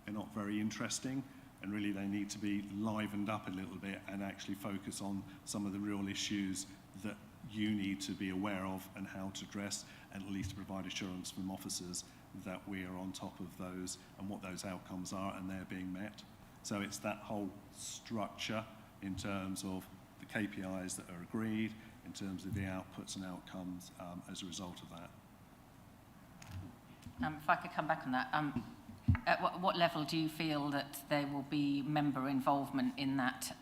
They're not very interesting, and really they need to be livened up a little bit and actually focus on some of the real issues that you need to be aware of and how to address, and at least to provide assurance from officers that we are on top of those and what those outcomes are and they're being met. So it's that whole structure in terms of the KPIs that are agreed, in terms of the outputs and outcomes as a result of that. If I could come back on that, at what level do you feel that there will be member involvement in that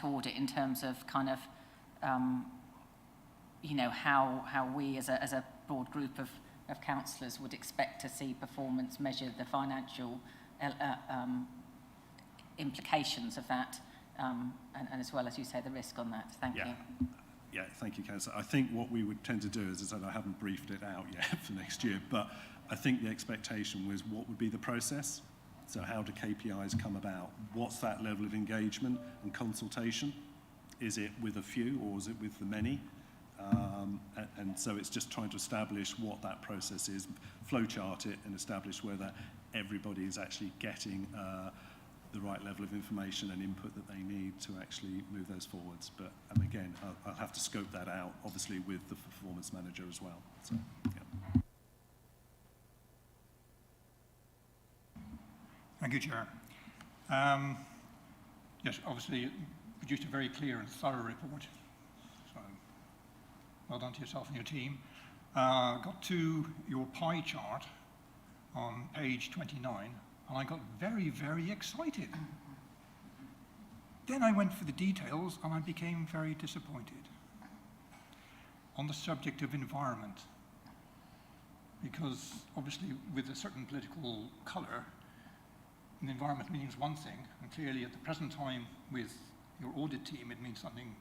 audit, in terms of kind of, how we as a broad group of councillors would expect to see performance measured, the financial implications of that, and as well as you say, the risk on that. Thank you. Yeah, thank you, Councillor. I think what we would tend to do is, I haven't briefed it out yet for next year, but I think the expectation was what would be the process. So how do KPIs come about? What's that level of engagement and consultation? Is it with a few or is it with the many? And so it's just trying to establish what that process is, flowchart it, and establish whether everybody is actually getting the right level of information and input that they need to actually move those forwards. But again, I'll have to scope that out, obviously, with the performance manager as well. So, yeah. Thank you, Chair. Yes, obviously, you produced a very clear and thorough report. So, well done to yourself and your team. Got to your pie chart on page 29, and I got very, very excited. Then I went for the details, and I became very disappointed on the subject of environment. Because, obviously, with a certain political colour, the environment means one thing, and clearly at the present time with your audit team it means something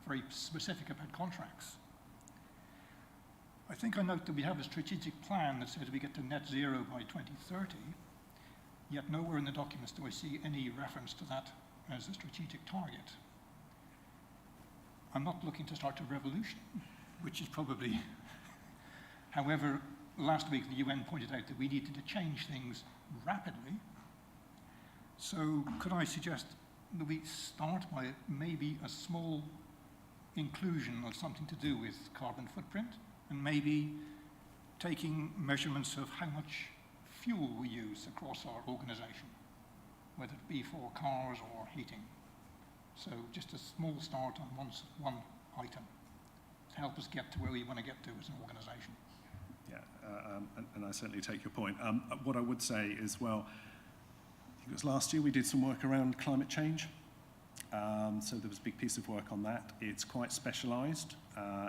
very specific about contracts. I think I note that we have a strategic plan that says we get to net zero by 2030, yet nowhere in the documents do I see any reference to that as a strategic target. I'm not looking to start a revolution, which is probably... However, last week the UN pointed out that we needed to change things rapidly. So could I suggest that we start by maybe a small inclusion of something to do with carbon footprint, and maybe taking measurements of how much fuel we use across our organisation, whether it be for cars or heating. So just a small start on one item to help us get to where we want to get to as an organisation. Yeah, and I certainly take your point. What I would say is, well, I think it was last year we did some work around climate change. So there was a big piece of work on that. It's quite specialised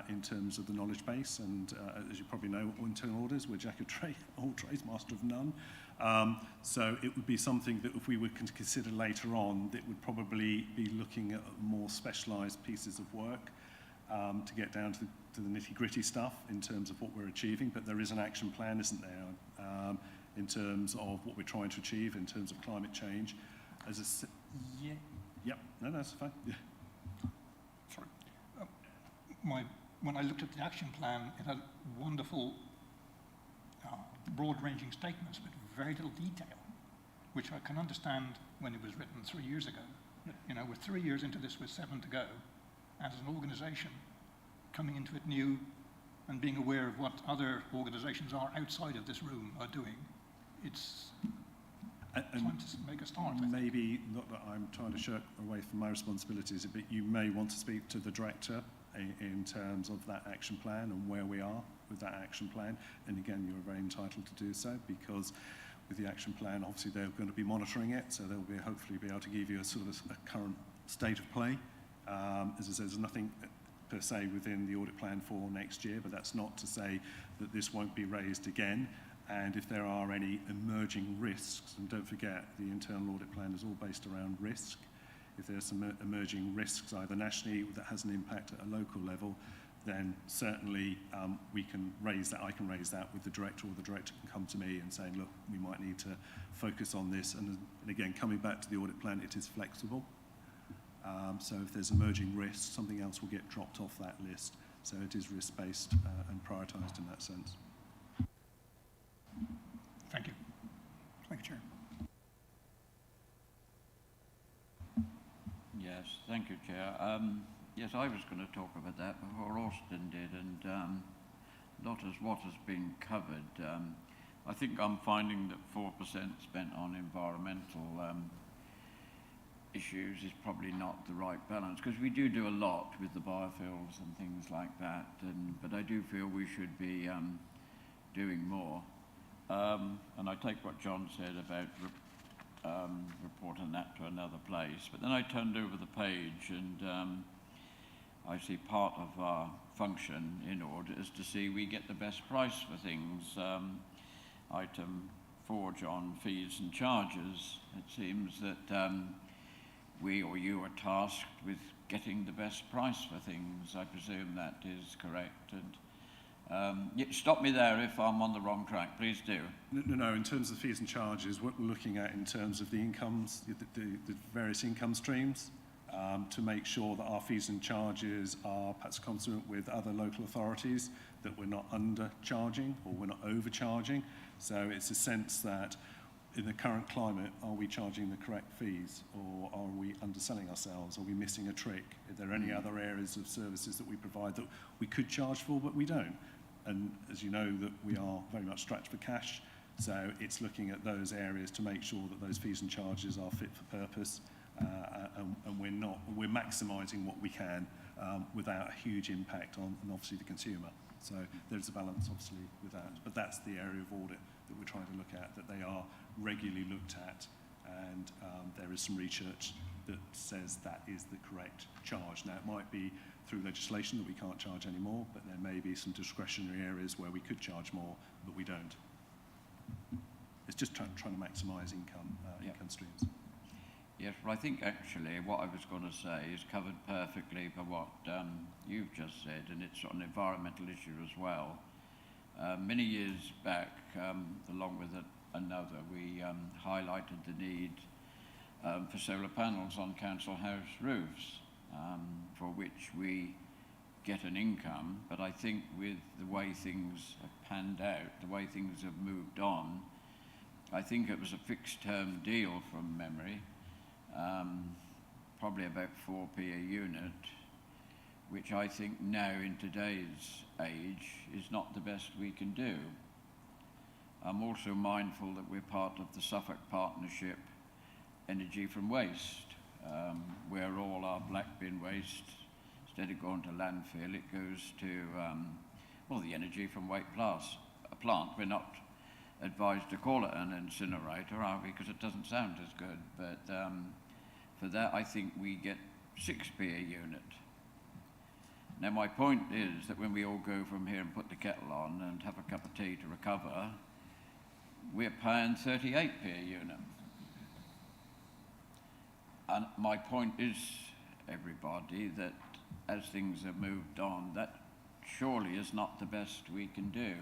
in terms of the knowledge base, and as you probably know, internal auditors, we're jack of all trades, master of none. So it would be something that if we were to consider later on, that would probably be looking at more specialised pieces of work to get down to the nitty-gritty stuff in terms of what we're achieving. But there is an action plan, isn't there, in terms of what we're trying to achieve in terms of climate change. Yeah. Yep. No, that's fine. Yeah. Sorry. My when I looked at the action plan, it had wonderful, broad-ranging statements with very little detail, which I can understand when it was written 3 years ago. But, you know, we're 3 years into this with 7 to go, as an organisation coming into it new and being aware of what other organisations are outside of this room are doing. It's time to make a start. I think. Maybe, not that I'm trying to shirk away from my responsibilities, but you may want to speak to the director in terms of that action plan and where we are with that action plan. And again, you're very entitled to do so, because with the action plan, obviously they're going to be monitoring it, so they'll be hopefully be able to give you a sort of a current state of play. As I said, there's nothing per se within the audit plan for next year, but that's not to say that this won't be raised again. And if there are any emerging risks, and don't forget the internal audit plan is all based around risk. If there's some emerging risks, either nationally that has an impact at a local level, then certainly we can raise that. I can raise that with the director, or the director can come to me and say, look, we might need to focus on this. And again, coming back to the audit plan, it is flexible. So if there's emerging risks, something else will get dropped off that list. So it is risk-based and prioritised in that sense. Thank you. Thank you, Chair. Yes, thank you, Chair. Yes, I was going to talk about that before Austin did, and not as what has been covered. I think I'm finding that 4% spent on environmental issues is probably not the right balance, because we do a lot with the biofuels and things like that, but I do feel we should be doing more. And I take what John said about reporting that to another place. But then I turned over the page, and I see part of our function in audit is to see we get the best price for things. Item 4, John, fees and charges. It seems that we or you are tasked with getting the best price for things. I presume that is correct. And stop me there if I'm on the wrong track, please do. No, in terms of fees and charges, what we're looking at in terms of the incomes, the various income streams, to make sure that our fees and charges are perhaps consonant with other local authorities, that we're not undercharging or we're not overcharging. So it's a sense that in the current climate, are we charging the correct fees, or are we underselling ourselves? Are we missing a trick? Are there any other areas of services that we provide that we could charge for but we don't? And as you know, that we are very much strapped for cash, so it's looking at those areas to make sure that those fees and charges are fit for purpose, and we're maximising what we can without a huge impact on obviously the consumer. So there's a balance obviously with that, but that's the area of audit that we're trying to look at, that they are regularly looked at, and there is some research that says that is the correct charge. Now, it might be through legislation that we can't charge anymore, but there may be some discretionary areas where we could charge more, but we don't. It's just trying to maximise income streams. Yes, well, I think actually what I was going to say is covered perfectly by what you've just said, and it's an environmental issue as well. Many years back, along with another, we highlighted the need for solar panels on council house roofs, for which we get an income. But I think with the way things have panned out, the way things have moved on, I think it was a fixed term deal from memory, probably about 4p a unit, which I think now in today's age is not the best we can do. I'm also mindful that we're part of the Suffolk Partnership Energy from Waste, where all our black bin waste, instead of going to landfill, it goes to, the energy from waste plant. We're not advised to call it an incinerator, are we? Because it doesn't sound as good. But for that, I think we get 6p a unit. Now, my point is that when we all go from here and put the kettle on and have a cup of tea to recover, we're paying 38p a unit. And my point is, everybody, that as things have moved on, that surely is not the best we can do.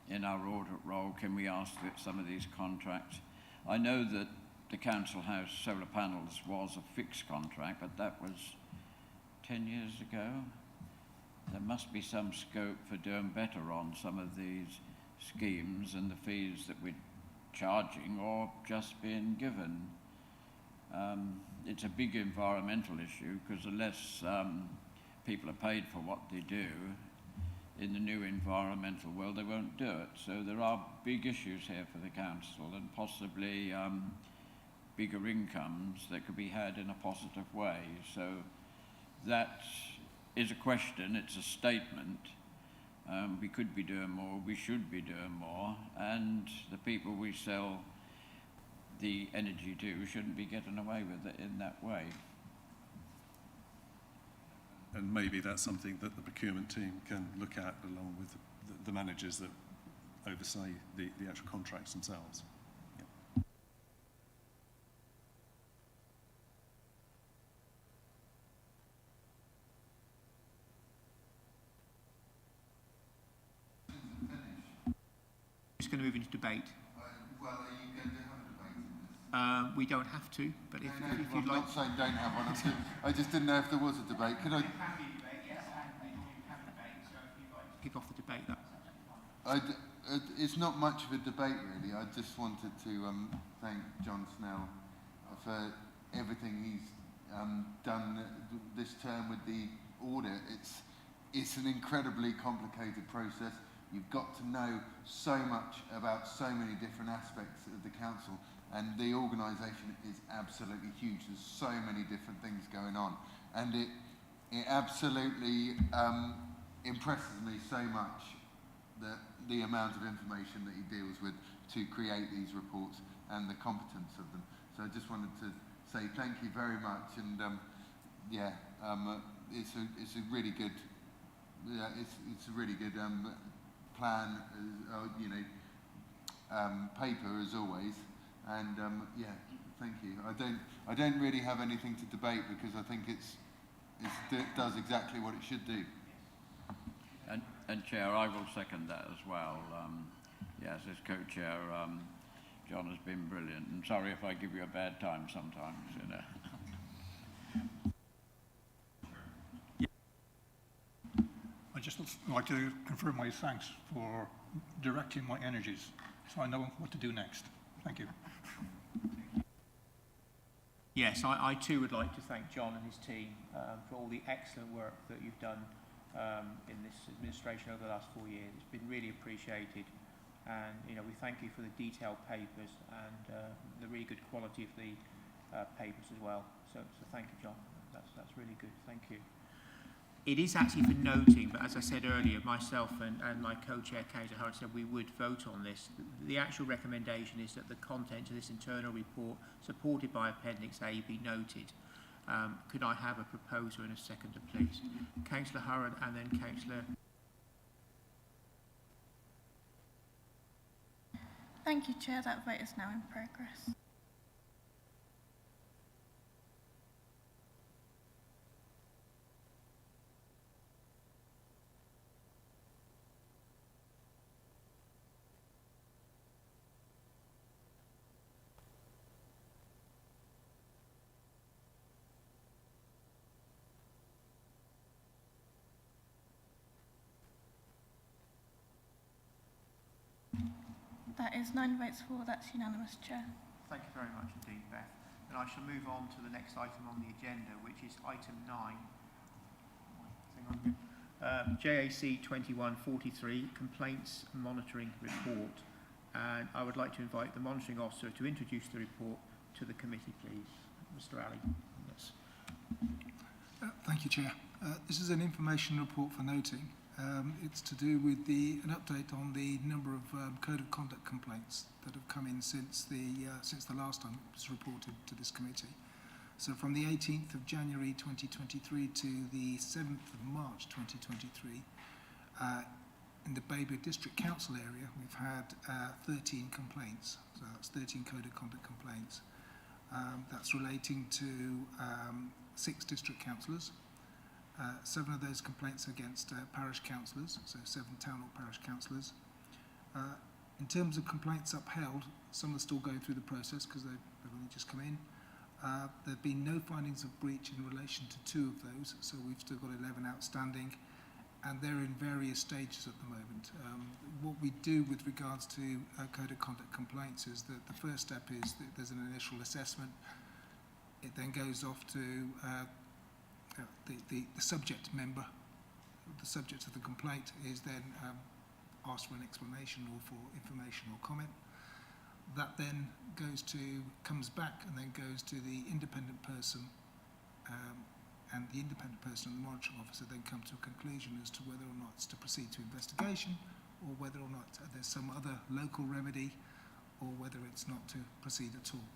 In our audit role, can we ask that some of these contracts, I know that the council house solar panels was a fixed contract, but that was 10 years ago. there must be some scope for doing better on some of these schemes and the fees that we're charging or just being given. It's a big environmental issue because unless people are paid for what they do in the new environmental world, they won't do it. So there are big issues here for the council and possibly bigger incomes that could be had in a positive way. So that is a question, it's a statement. We could be doing more, we should be doing more, and the people we sell the energy to shouldn't be getting away with it in that way. And maybe that's something that the procurement team can look at along with the managers that oversee the actual contracts themselves. Yeah. Just going to move into debate. Well, are you going to have a debate in this? We don't have to, but if No, you'd I'm like... not saying don't have one. I just didn't know if there was a debate. Could I? Kick off the debate. It's not much of a debate, really. I just wanted to thank John Snell for everything he's done this term with the audit. It's an incredibly complicated process. You've got to know so much about so many different aspects of the council, and the organisation is absolutely huge. There's so many different things going on, and it absolutely impresses me so much that the amount of information that he deals with to create these reports and the competence of them. So I just wanted to say thank you very much, and it's a really good it's a really good plan, paper as always, and thank you. I don't really have anything to debate because I think it does exactly what it should do. And Chair, I will second that as well. Yes, as co-chair, John has been brilliant. And sorry if I give you a bad time sometimes, you know. I'd just like to confirm my thanks for directing my energies so I know what to do next. Thank you. Yes, I too would like to thank John and his team for all the excellent work that you've done in this administration over the last 4 years. It's been really appreciated, and we thank you for the detailed papers and the really good quality of the papers as well. So thank you, John. That's really good. Thank you. It is actually for noting, but as I said earlier, myself and my co-chair, Councillor Howard, said we would vote on this. The actual recommendation is that the content of this internal report, supported by Appendix A, be noted. Could I have a proposer and a seconder, please? Councillor Howard and then Councillor... Thank you, Chair. That vote is now in progress. That is 9 votes for. That's unanimous, Chair. Thank you very much indeed, Beth. And I shall move on to the next item on the agenda, which is item 9. JAC 2143, Complaints Monitoring Report. And I would like to invite the monitoring officer to introduce the report to the committee, please. Mr. Ali. Yes. Thank you, Chair. This is an information report for noting. It's to do with an update on the number of code of conduct complaints that have come in since the last time it was reported to this committee. So from the 18th of January 2023 to the 7th of March 2023, in the Bayberry District Council area, we've had 13 complaints. So that's 13 code of conduct complaints. That's relating to 6 district councillors. 7 of those complaints against parish councillors, so 7 town or parish councillors. In terms of complaints upheld, some are still going through the process because they've only just come in. There have been no findings of breach in relation to 2 of those, so we've still got 11 outstanding. and they're in various stages at the moment. What we do with regards to code of conduct complaints is that the first step is that there's an initial assessment. It then goes off to the subject member. The subject of the complaint is then asked for an explanation or for information or comment. That then comes back and then goes to the independent person, and the independent person and the monitoring officer then come to a conclusion as to whether or not it's to proceed to investigation, or whether or not there's some other local remedy, or whether it's not to proceed at all.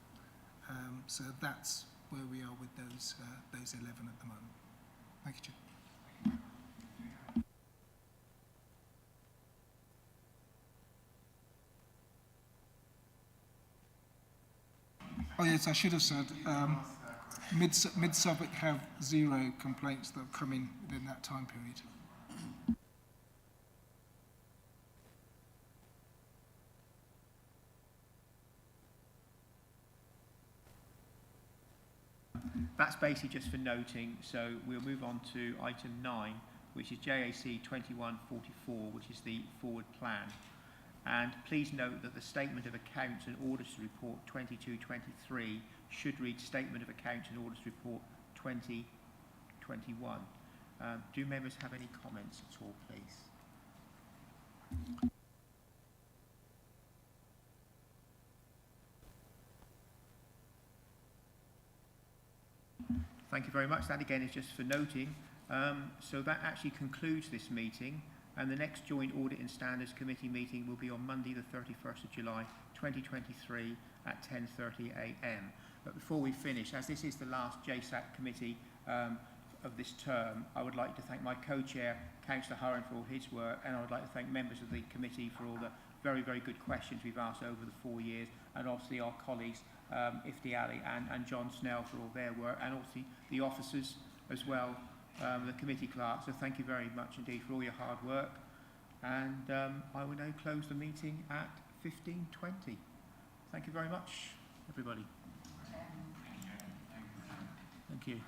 So that's where we are with those 11 at the moment. Thank you, Chair. Oh yes, I should have said, Mid-Suffolk have 0 complaints that have come in within that time period. That's basically just for noting, so we'll move on to item 9, which is JAC 2144, which is the forward plan. And please note that the Statement of Accounts and Auditors Report 22-23 should read Statement of Accounts and Auditors Report 2021. Do members have any comments at all, please? Thank you very much. That again is just for noting. So that actually concludes this meeting, and the next Joint Audit and Standards Committee meeting will be on Monday the 31st of July 2023 at 10:30 a.m. But before we finish, as this is the last JSAC committee of this term, I would like to thank my co-chair, Councillor Hurren, for all his work, and I would like to thank members of the committee for all the very, very good questions we've asked over the 4 years, and obviously our colleagues, Ifti Ali and John Snell, for all their work, and also the officers as well, the committee clerks. So thank you very much indeed for all your hard work. And I will now close the meeting at 15:20. Thank you very much, everybody. Thank you.